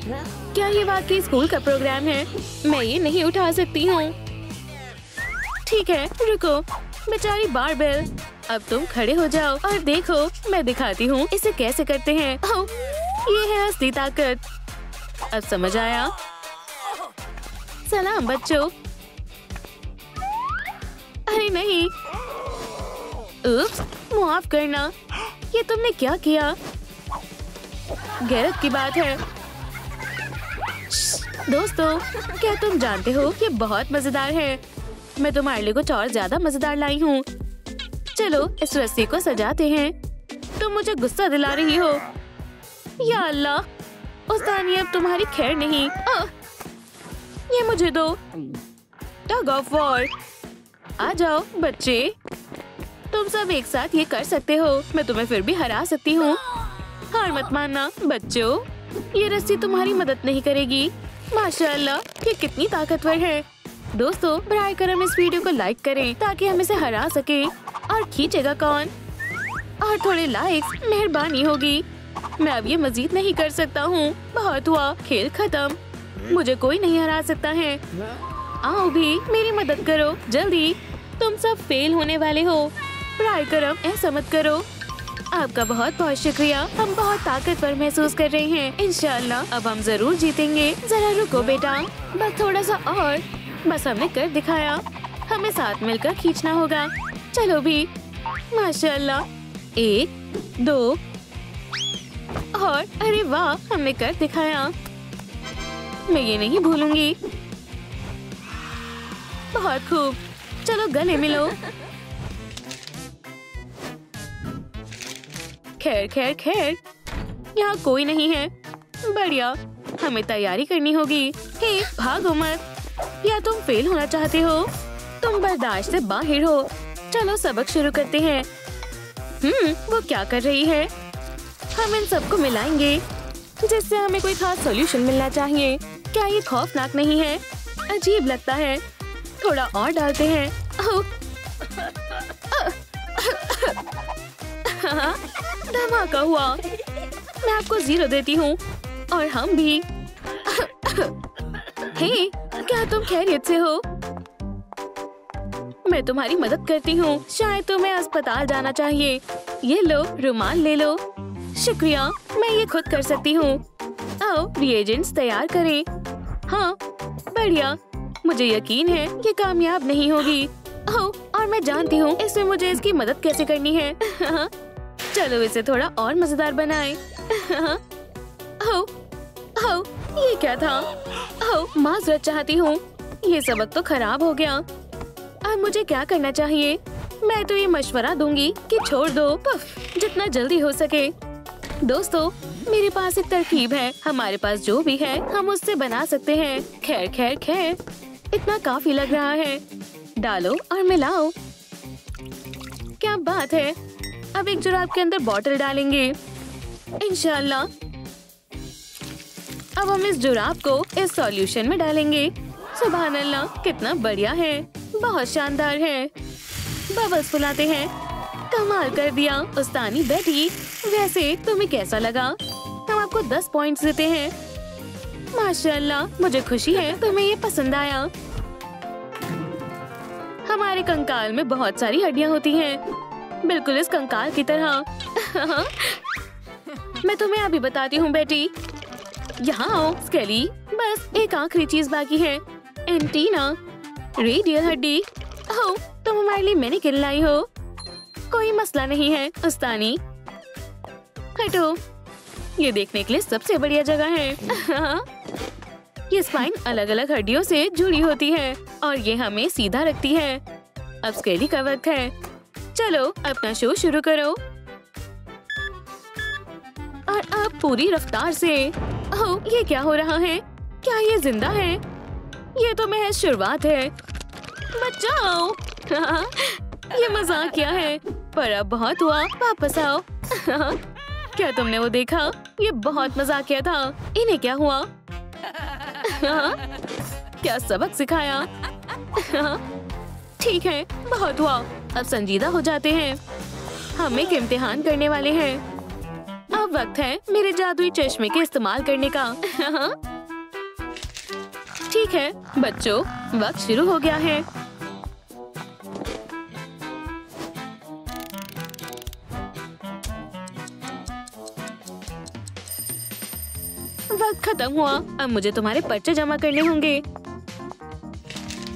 क्या ये वाकई स्कूल का प्रोग्राम है? मैं ये नहीं उठा सकती हूँ। ठीक है, रुको। बेचारी बारबेल, अब तुम खड़े हो जाओ और देखो, मैं दिखाती हूँ इसे कैसे करते हैं। ओह, ये है असली ताकत। अब समझ आया? सलाम बच्चों। अरे नहीं, उप्स, माफ करना। ये तुमने क्या किया? गैरत की बात है। दोस्तों, क्या तुम जानते हो ये बहुत मजेदार है। मैं तुम्हारे लिए कुछ और ज्यादा मजेदार लाई हूँ। चलो इस रस्सी को सजाते हैं। तुम मुझे गुस्सा दिला रही हो। या अल्लाह, उस्तानी अब तुम्हारी खैर नहीं। ये मुझे दो। Tug of war. आ जाओ बच्चे, तुम सब एक साथ ये कर सकते हो। मैं तुम्हें फिर भी हरा सकती हूँ। हार मत मानना बच्चों, ये रस्सी तुम्हारी मदद नहीं करेगी। माशाअल्लाह, ये कितनी ताकतवर है। दोस्तों, बराए करम इस वीडियो को लाइक करें ताकि हम इसे हरा सके। और खींचेगा कौन? और थोड़े लाइक्स, मेहरबानी होगी। मैं अब ये मजीद नहीं कर सकता हूँ। बहुत हुआ, खेल खत्म। मुझे कोई नहीं हरा सकता है। आओ भी, मेरी मदद करो जल्दी। तुम सब फेल होने वाले हो। बराए करम ऐसा मत करो। आपका बहुत बहुत शुक्रिया। हम बहुत ताकतवर महसूस कर रहे हैं। इंशाल्लाह अब हम जरूर जीतेंगे। जरा रुको बेटा, बस थोड़ा सा और। बस हमने कर दिखाया। हमें साथ मिलकर खींचना होगा। चलो भी। माशाल्लाह, 1 2 और। अरे वाह, हमने कर दिखाया। मैं ये नहीं भूलूंगी। बहुत खूब, चलो गले मिलो। खैर खैर खैर, यहाँ कोई नहीं है। बढ़िया, हमें तैयारी करनी होगी। हे, भागो मत। या तुम फेल होना चाहते हो? तुम बर्दाश्त से बाहर हो। चलो सबक शुरू करते हैं। वो क्या कर रही है? हम इन सबको मिलाएंगे जिससे हमें कोई खास सॉल्यूशन मिलना चाहिए। क्या ये खौफनाक नहीं है? अजीब लगता है। थोड़ा और डालते हैं। धमाका हुआ। मैं आपको 0 देती हूँ और हम भी। हे, क्या तुम खैरियत से हो? मैं तुम्हारी मदद करती हूँ। शायद तुम्हें अस्पताल जाना चाहिए। ये लो, रुमाल ले लो। शुक्रिया, मैं ये खुद कर सकती हूँ। आओ, रिएजेंट्स तैयार करें। हाँ, बढ़िया। मुझे यकीन है ये कामयाब नहीं होगी। ओह, और मैं जानती हूँ इसमें मुझे इसकी मदद कैसे करनी है। चलो इसे थोड़ा और मजेदार बनाएं। ओह, ओह, ये क्या था? ओह, माजरत चाहती हूँ। ये सबक तो खराब हो गया। अब मुझे क्या करना चाहिए? मैं तो ये मशवरा दूंगी कि छोड़ दो, जितना जल्दी हो सके। दोस्तों, मेरे पास एक तरकीब है। हमारे पास जो भी है हम उससे बना सकते हैं। खैर खैर खैर, इतना काफी लग रहा है। डालो और मिलाओ। क्या बात है। अब एक जुराब के अंदर बॉटल डालेंगे, इंशाल्लाह। अब हम इस जुराब को इस सॉल्यूशन में डालेंगे। सुभान अल्लाह, कितना बढ़िया है। बहुत शानदार है। बबल्स फुलाते हैं। कमाल कर दिया उस्तानी बेटी। वैसे तुम्हें कैसा लगा? हम आपको 10 पॉइंट्स देते हैं। माशाल्लाह, मुझे खुशी है तुम्हें ये पसंद आया। हमारे कंकाल में बहुत सारी हड्डियां होती हैं, बिल्कुल इस कंकाल की तरह। मैं तुम्हें अभी बताती हूँ बेटी। यहाँ आओ स्केली। बस एक आखिरी चीज बाकी है, एंटीना, रेडियल हड्डी। ओह, तुम हमारे लिए मैनिक्विन लाई हो। कोई मसला नहीं है उस्तानी। हटो, ये देखने के लिए सबसे बढ़िया जगह है। ये स्पाइन अलग अलग हड्डियों से जुड़ी होती है और ये हमें सीधा रखती है। अब स्केली का वक्त है। चलो अपना शो शुरू करो। और अब पूरी रफ्तार से। ओह, ये क्या हो रहा है? क्या ये जिंदा है? ये तो महज शुरुआत है। बचाओ। ये मजाक क्या है? पर अब बहुत हुआ, वापस आओ। क्या तुमने वो देखा? ये बहुत मजाकिया था। इन्हें क्या हुआ? क्या सबक सिखाया? ठीक है, बहुत हुआ। अब संजीदा हो जाते हैं। हम एक इम्तिहान करने वाले हैं। अब वक्त है मेरे जादुई चश्मे के इस्तेमाल करने का। ठीक है बच्चों, वक्त शुरू हो गया है। वक्त खत्म हुआ। अब मुझे तुम्हारे पर्चे जमा करने होंगे।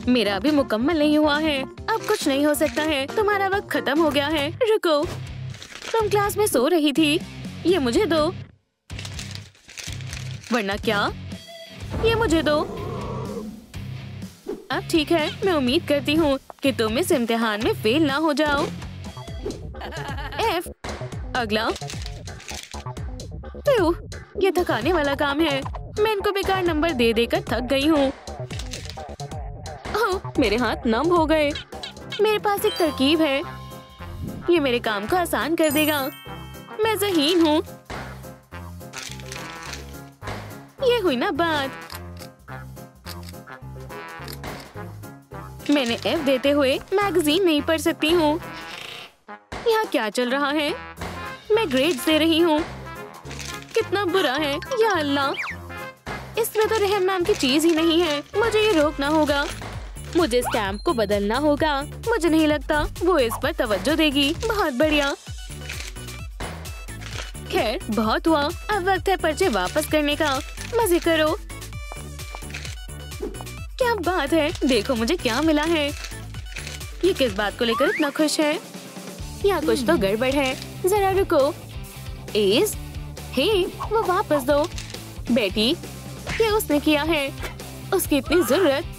मेरा अभी मुकम्मल नहीं हुआ है। अब कुछ नहीं हो सकता है। तुम्हारा वक्त खत्म हो गया है। रुको, तुम क्लास में सो रही थी। ये मुझे दो, वरना क्या? ये मुझे दो। अब ठीक है, मैं उम्मीद करती हूँ कि तुम इस इम्तिहान में फेल ना हो जाओ। F, अगला। ये थकाने वाला काम है। मैं इनको बेकार नंबर दे देकर थक गई हूँ। मेरे हाथ नम हो गए। मेरे पास एक तरकीब है, ये मेरे काम को आसान कर देगा। मैं ज़हीन हूँ। ये हुई ना बात। मैंने F देते हुए मैगजीन नहीं पढ़ सकती हूँ। यहाँ क्या चल रहा है? मैं ग्रेड्स दे रही हूँ। कितना बुरा है, या अल्लाह। इसमें तो रहम नाम की चीज ही नहीं है। मुझे ये रोकना होगा। मुझे स्टैम्प को बदलना होगा। मुझे नहीं लगता वो इस पर तवज्जो देगी। बहुत बढ़िया। खैर, बहुत हुआ। अब वक्त है पर्चे वापस करने का। मजे करो। क्या बात है, देखो मुझे क्या मिला है। ये किस बात को लेकर इतना खुश है? यहाँ कुछ तो गड़बड़ है। जरा रुको। एज, हे, वो वापस दो। बेटी, ये उसने किया है। उसकी इतनी जरूरत।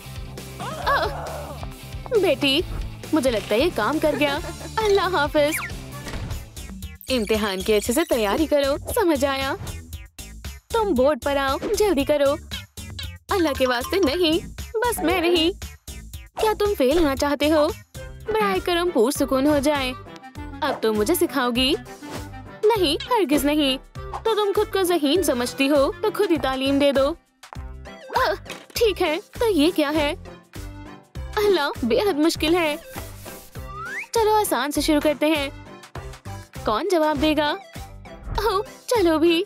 बेटी, मुझे लगता है ये काम कर गया। अल्लाह हाफिज। इम्तिहान की अच्छे से तैयारी करो, समझ आया? तुम बोर्ड पर आओ, जल्दी करो। अल्लाह के वास्ते नहीं, बस मैं नहीं। क्या तुम फेल होना चाहते हो? बराए करम पुरसुकून हो जाए। अब तुम मुझे सिखाओगी? नहीं, हरगिज नहीं। तो तुम खुद को ज़हीन समझती हो तो खुद ही तालीम दे दो। ठीक है, तो ये क्या है? अल्लाह, बेहद मुश्किल है। चलो आसान से शुरू करते हैं। कौन जवाब देगा? ओह, चलो भी।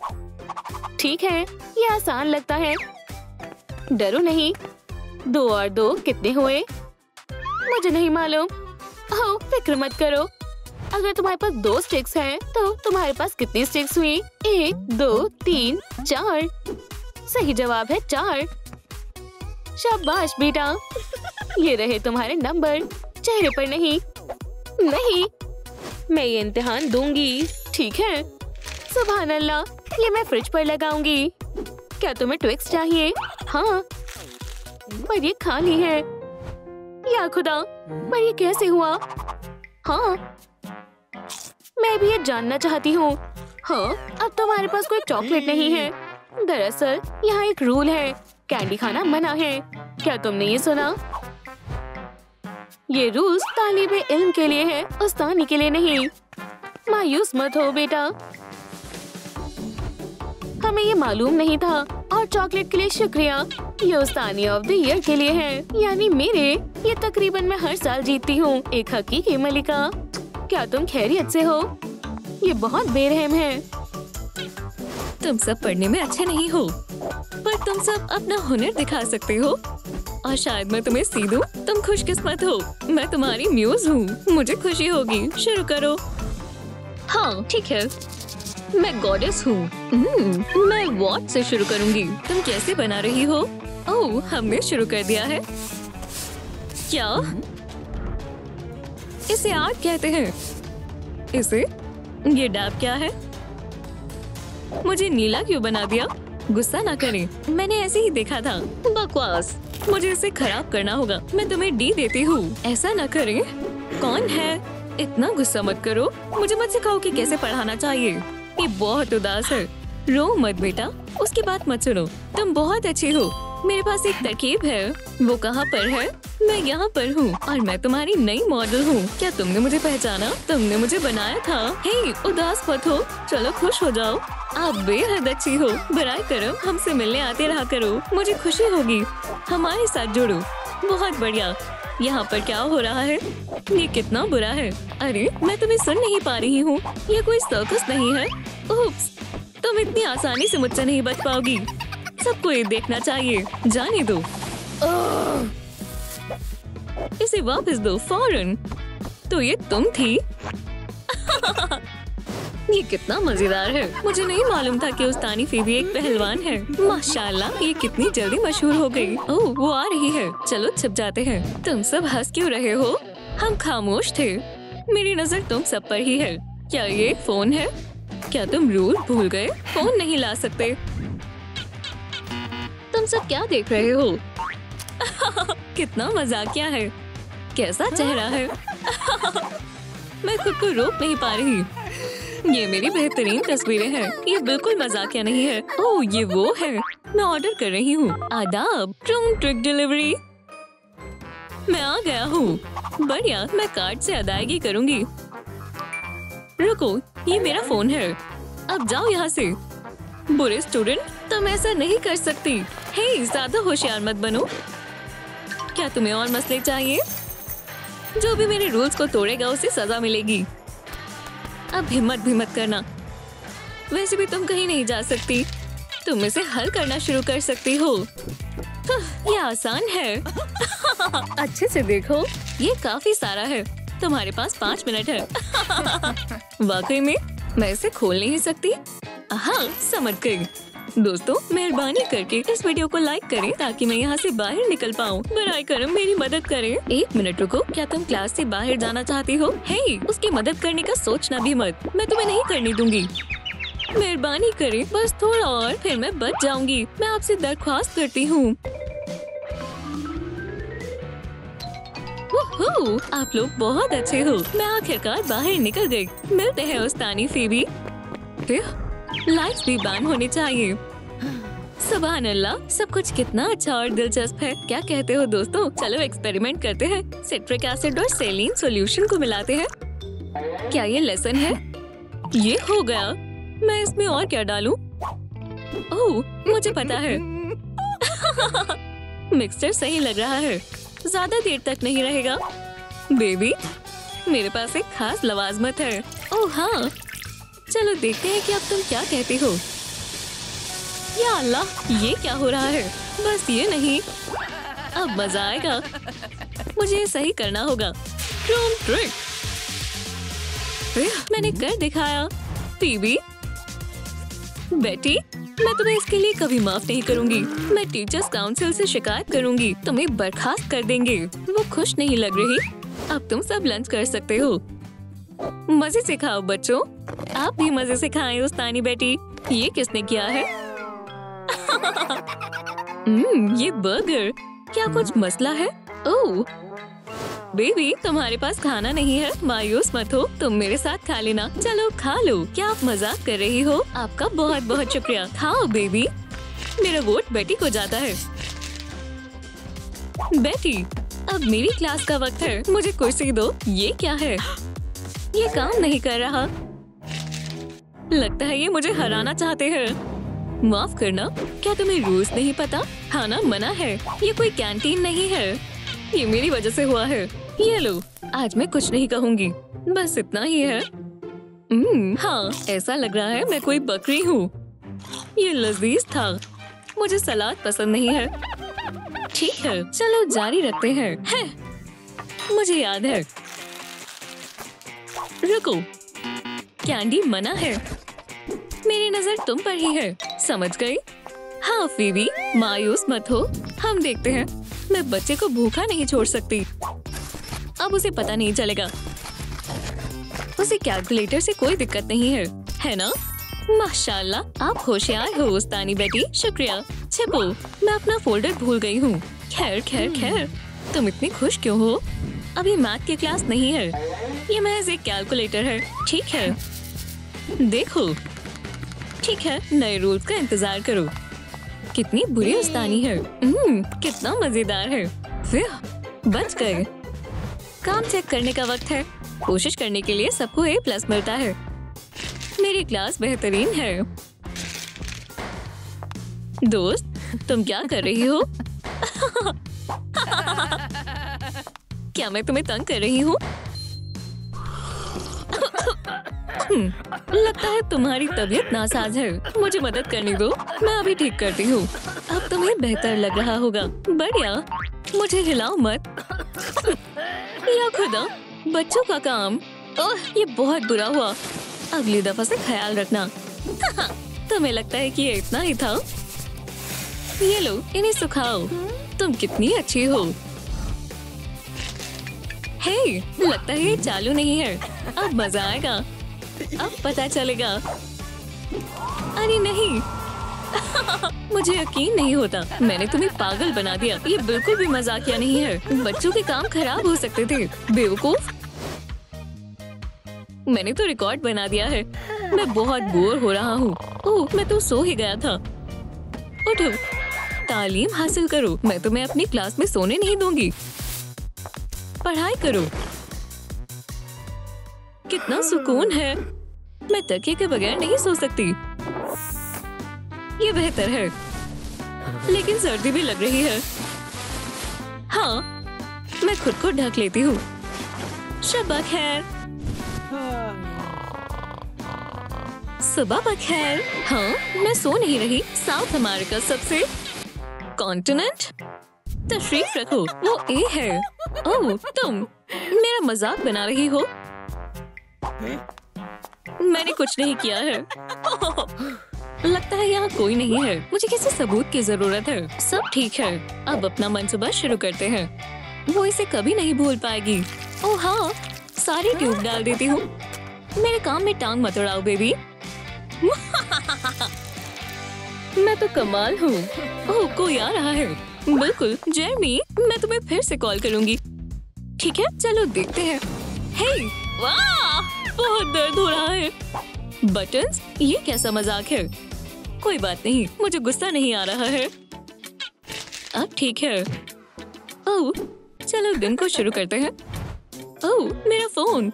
ठीक है, ये आसान लगता है। डरो नहीं। 2 और 2 कितने हुए? मुझे नहीं मालूम। ओह, फिक्र मत करो। अगर तुम्हारे पास 2 स्टिक्स हैं, तो तुम्हारे पास कितनी स्टिक्स हुई? 1, 2, 3, 4। सही जवाब है 4। शाबाश बेटा। ये रहे तुम्हारे नंबर, चेहरे पर नहीं। नहीं, मैं ये इम्तिहान दूंगी। ठीक है। सुभान अल्लाह, ये मैं फ्रिज पर लगाऊंगी। क्या तुम्हें ट्विक्स चाहिए? हाँ, पर ये खाली है। या खुदा, पर ये कैसे हुआ? हाँ, मैं भी ये जानना चाहती हूँ। हाँ, अब तुम्हारे पास कोई चॉकलेट नहीं है। दरअसल यहाँ एक रूल है, कैंडी खाना मना है। क्या तुमने ये सुना? ये रूल्स तालिबे इल्म के लिए है, उस्तानी के लिए नहीं। मायूस मत हो बेटा, हमें ये मालूम नहीं था। और चॉकलेट के लिए शुक्रिया। ये उस्तानी ऑफ द ईयर के लिए है, यानी मेरे। ये तकरीबन मैं हर साल जीतती हूँ, एक हकीकी मलिका। क्या तुम खैरियत से हो? ये बहुत बेरहम है। तुम सब पढ़ने में अच्छे नहीं हो, पर तुम सब अपना हुनर दिखा सकते हो और शायद मैं तुम्हें सी दूं। तुम खुशकिस्मत हो, मैं तुम्हारी म्यूज हूँ। मुझे खुशी होगी। शुरू करो। हाँ ठीक है, मैं गॉडेस हूँ। मैं वॉट से शुरू करूँगी। तुम कैसे बना रही हो? ओह, हमने शुरू कर दिया है। क्या इसे आर्ट कहते हैं? इसे ये डैब क्या है? मुझे नीला क्यों बना दिया? गुस्सा ना करें, मैंने ऐसे ही देखा था। बकवास, मुझे इसे खराब करना होगा। मैं तुम्हें डी देती हूँ। ऐसा ना करें। कौन है? इतना गुस्सा मत करो। मुझे मत सिखाओ कि कैसे पढ़ाना चाहिए। ये बहुत उदास है। रो मत बेटा, उसकी बात मत सुनो। तुम बहुत अच्छी हो। मेरे पास एक तरकीब है। वो कहाँ पर है? मैं यहाँ पर हूँ और मैं तुम्हारी नई मॉडल हूँ। क्या तुमने मुझे पहचाना? तुमने मुझे बनाया था। हे, उदास मत हो, चलो खुश हो जाओ। आप बेहद अच्छी हो। बराए करम हमसे मिलने आते रहा करो, मुझे खुशी होगी। हमारे साथ जुड़ो। बहुत बढ़िया। यहाँ पर क्या हो रहा है? ये कितना बुरा है। अरे, मैं तुम्हें सुन नहीं पा रही हूँ। ये कोई सर्कस नहीं है। उप्स, तुम इतनी आसानी से मुझसे नहीं बच पाओगी। सबको ये देखना चाहिए। जाने दो। इसे वापस दो फौरन। तो ये तुम थी? ये कितना मजेदार है। मुझे नहीं मालूम था कि उस्तानी फीबी एक पहलवान है। माशाल्लाह, ये कितनी जल्दी मशहूर हो गई। ओह, वो आ रही है। चलो छिप जाते हैं। तुम सब हंस क्यों रहे हो? हम खामोश थे। मेरी नजर तुम सब पर ही है। क्या ये फोन है? क्या तुम रूल भूल गए? फोन नहीं ला सकते। तुम सब क्या देख रहे हो? कितना मजाकिया है। कैसा चेहरा है। मैं खुद को रोक नहीं पा रही। ये मेरी बेहतरीन तस्वीरें हैं। ये बिल्कुल मजाकिया नहीं है। ओह, ये वो है। मैं ऑर्डर कर रही हूँ। आदाब। Trick delivery. मैं आ गया हूँ। बढ़िया, मैं कार्ड से अदायगी करूँगी। रुको, ये मेरा फोन है। अब जाओ यहाँ से। बुरे स्टूडेंट, तुम ऐसा नहीं कर सकती। हे, ज्यादा होशियार मत बनो। क्या तुम्हें और मसले चाहिए? जो भी मेरे रूल्स को तोड़ेगा उसे सजा मिलेगी। अब हिम्मत भी मत करना। वैसे भी तुम कहीं नहीं जा सकती। तुम इसे हल करना शुरू कर सकती हो। ये आसान है। अच्छे से देखो, ये काफी सारा है। तुम्हारे पास 5 मिनट है। वाकई में मैं इसे खोल नहीं सकती। हाँ, समझ गई। दोस्तों, मेहरबानी करके इस वीडियो को लाइक करें ताकि मैं यहाँ से बाहर निकल पाऊँ। बराए करम मेरी मदद करें। 1 मिनट रुको। क्या तुम क्लास से बाहर जाना चाहती हो? हे, उसकी मदद करने का सोचना भी मत। मैं तुम्हें नहीं करने दूंगी। मेहरबानी करें, बस थोड़ा और, फिर मैं बच जाऊंगी। मैं आपसे दरख्वास्त करती हूँ। आप लोग बहुत अच्छे हो। मैं आखिरकार बाहर निकल गई। मिलते हैं उस्तानी फीबी। लाइट्स भी बैन होनी चाहिए। सुभान अल्लाह, सब कुछ कितना अच्छा और दिलचस्प है। क्या कहते हो दोस्तों? चलो एक्सपेरिमेंट करते हैं। सिट्रिक एसिड और सेलीन सॉल्यूशन को मिलाते हैं। क्या ये लेसन है? ये हो गया। मैं इसमें और क्या डालूं? ओह, मुझे पता है। मिक्सचर सही लग रहा है, ज्यादा देर तक नहीं रहेगा। बेबी, मेरे पास एक खास लवाजमत है। ओह हाँ, चलो देखते हैं कि अब तुम क्या कहती हो। या अल्लाह, ये क्या हो रहा है? बस ये नहीं, अब मजा आएगा। मुझे ये सही करना होगा। रूम ट्रिक मैंने कर दिखाया। टीवी, बेटी, मैं तुम्हें इसके लिए कभी माफ नहीं करूंगी। मैं टीचर्स काउंसिल से शिकायत करूंगी, तुम्हें बर्खास्त कर देंगे। वो खुश नहीं लग रही। अब तुम सब लंच कर सकते हो। मजे से खाओ बच्चों, आप भी मजे से खाएं। उस्तानी बेटी, ये किसने किया है? ये बर्गर, क्या कुछ मसला है? ओह बेबी, तुम्हारे पास खाना नहीं है, मायूस मत हो, तुम मेरे साथ खा लेना। चलो खा लो। क्या आप मजाक कर रही हो? आपका बहुत बहुत शुक्रिया। खाओ बेबी। मेरा वोट बेटी को जाता है। बेटी, अब मेरी क्लास का वक्त है, मुझे कुर्सी दो। ये क्या है? ये काम नहीं कर रहा। लगता है ये मुझे हराना चाहते हैं। माफ करना, क्या तुम्हें रूल्स नहीं पता? खाना मना है, ये कोई कैंटीन नहीं है। ये मेरी वजह से हुआ है। ये लो, आज मैं कुछ नहीं कहूँगी, बस इतना ही है। हाँ, ऐसा लग रहा है मैं कोई बकरी हूँ। ये लजीज था। मुझे सलाद पसंद नहीं है। ठीक है, चलो जारी रखते हैं। है, मुझे याद है। रुको, कैंडी मना है। मेरी नजर तुम पर ही है, समझ गई? हाँ फीबी, मायूस मत हो, हम देखते हैं। मैं बच्चे को भूखा नहीं छोड़ सकती। अब उसे पता नहीं चलेगा। उसे कैलकुलेटर से कोई दिक्कत नहीं है ना? माशाल्लाह, आप होशियार हो उस्तानी बेटी, शुक्रिया। छिपो, मैं अपना फोल्डर भूल गई हूँ। खैर खैर खैर, तुम इतनी खुश क्यों हो? अभी मैथ की क्लास नहीं है, ये महज एक कैलकुलेटर है। ठीक है, देखो। ठीक है, नए रूल्स का इंतजार करो। कितनी बुरी उस्तानी है। कितना मजेदार है। फिर बच गए। काम चेक करने का वक्त है। कोशिश करने के लिए सबको A+ मिलता है। मेरी क्लास बेहतरीन है। दोस्त, तुम क्या कर रही हो? क्या मैं तुम्हें तंग कर रही हूँ? लगता है तुम्हारी तबीयत नासाज है। मुझे मदद करने दो, मैं अभी ठीक करती हूँ। अब तुम्हें बेहतर लग रहा होगा। बढ़िया, मुझे हिलाओ मत। या खुदा, बच्चों का काम। ओह, ये बहुत बुरा हुआ। अगली दफा से ख्याल रखना। तुम्हें लगता है कि ये इतना ही था? ये लो, इन्हें सुखाओ। तुम कितनी अच्छी हो। हे, लगता है ये चालू नहीं है। अब मजा आएगा। अब पता चलेगा। अरे नहीं। मुझे यकीन नहीं होता, मैंने तुम्हें पागल बना दिया। ये बिल्कुल भी मजाकिया नहीं है। बच्चों के काम खराब हो सकते थे, बेवकूफ। मैंने तो रिकॉर्ड बना दिया है। मैं बहुत बोर हो रहा हूँ। ओह, मैं तो सो ही गया था। उठो, तालीम हासिल करो। मैं तुम्हें अपनी क्लास में सोने नहीं दूंगी। पढ़ाई करो। कितना सुकून है। मैं तकिए के बगैर नहीं सो सकती। ये बेहतर है, लेकिन सर्दी भी लग रही है। हाँ, मैं खुद को ढक लेती हूँ। शब खैर। सुबह बखैर। हाँ, मैं सो नहीं रही। साउथ अमेरिका सबसे कॉन्टिनेंट। तशरीफ रखो, वो ए है। ओह, तुम मेरा मजाक बना रही हो? मैंने कुछ नहीं किया है। लगता है यहाँ कोई नहीं है। मुझे किसी सबूत की जरूरत है। सब ठीक है, अब अपना मंसूबा शुरू करते हैं। वो इसे कभी नहीं भूल पाएगी। ओह हाँ, सारी ट्यूब डाल देती हूँ। मेरे काम में टांग मत अड़ाओ बेबी। मैं तो कमाल हूँ। ओह, कोई आ रहा है। बिल्कुल जेरमी, मैं तुम्हें फिर से कॉल करूँगी। ठीक है, चलो देखते हैं। हे, वाह, बहुत दर्द हो रहा है। बटन्स, ये कैसा मजाक है? कोई बात नहीं, मुझे गुस्सा नहीं आ रहा है। अब ठीक है। ओह, चलो दिन को शुरू करते हैं। ओह, मेरा फोन।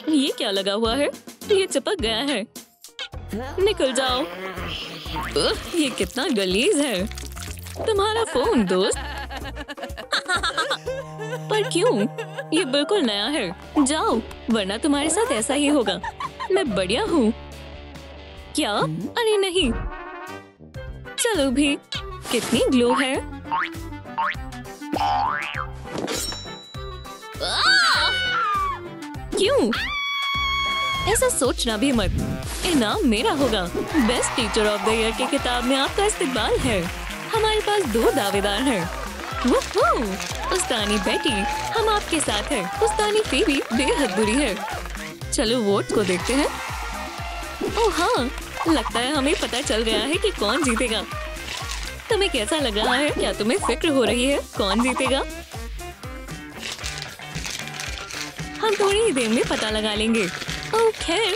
ये क्या लगा हुआ है? ये चिपक गया है। निकल जाओ। ये कितना गलीज है। तुम्हारा फोन दोस्त। पर क्यों? ये बिल्कुल नया है। जाओ, वरना तुम्हारे साथ ऐसा ही होगा। मैं बढ़िया हूँ। क्या? अरे नहीं। चलो भी, कितनी ग्लो है। क्यों? ऐसा सोचना भी मत। इनाम मेरा होगा। Best teacher of the year की किताब में आपका इस्तेमाल है। हमारे पास 2 दावेदार हैं। वूहू! उस्तानी बेटी, हम आपके साथ हैं। उस्तानी फीबी बेहद बुरी है। चलो वोट्स को देखते हैं। ओह हाँ, लगता है हमें पता चल गया है कि कौन जीतेगा। तुम्हें कैसा लग रहा है? क्या तुम्हें फिक्र हो रही है कौन जीतेगा? हम थोड़ी ही देर में पता लगा लेंगे। ओके,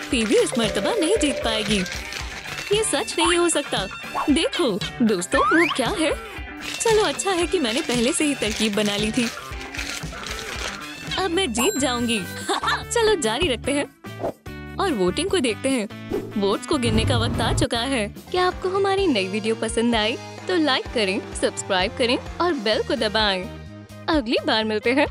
फीबी इस मर्तबा नहीं जीत पाएगी। ये सच नहीं हो सकता। देखो दोस्तों, वो क्या है? चलो अच्छा है कि मैंने पहले से ही तरकीब बना ली थी। अब मैं जीत जाऊंगी। चलो जारी रखते हैं और वोटिंग को देखते हैं। वोट्स को गिनने का वक्त आ चुका है। क्या आपको हमारी नई वीडियो पसंद आई तो लाइक करें, सब्सक्राइब करें और बेल को दबाएं। अगली बार मिलते हैं।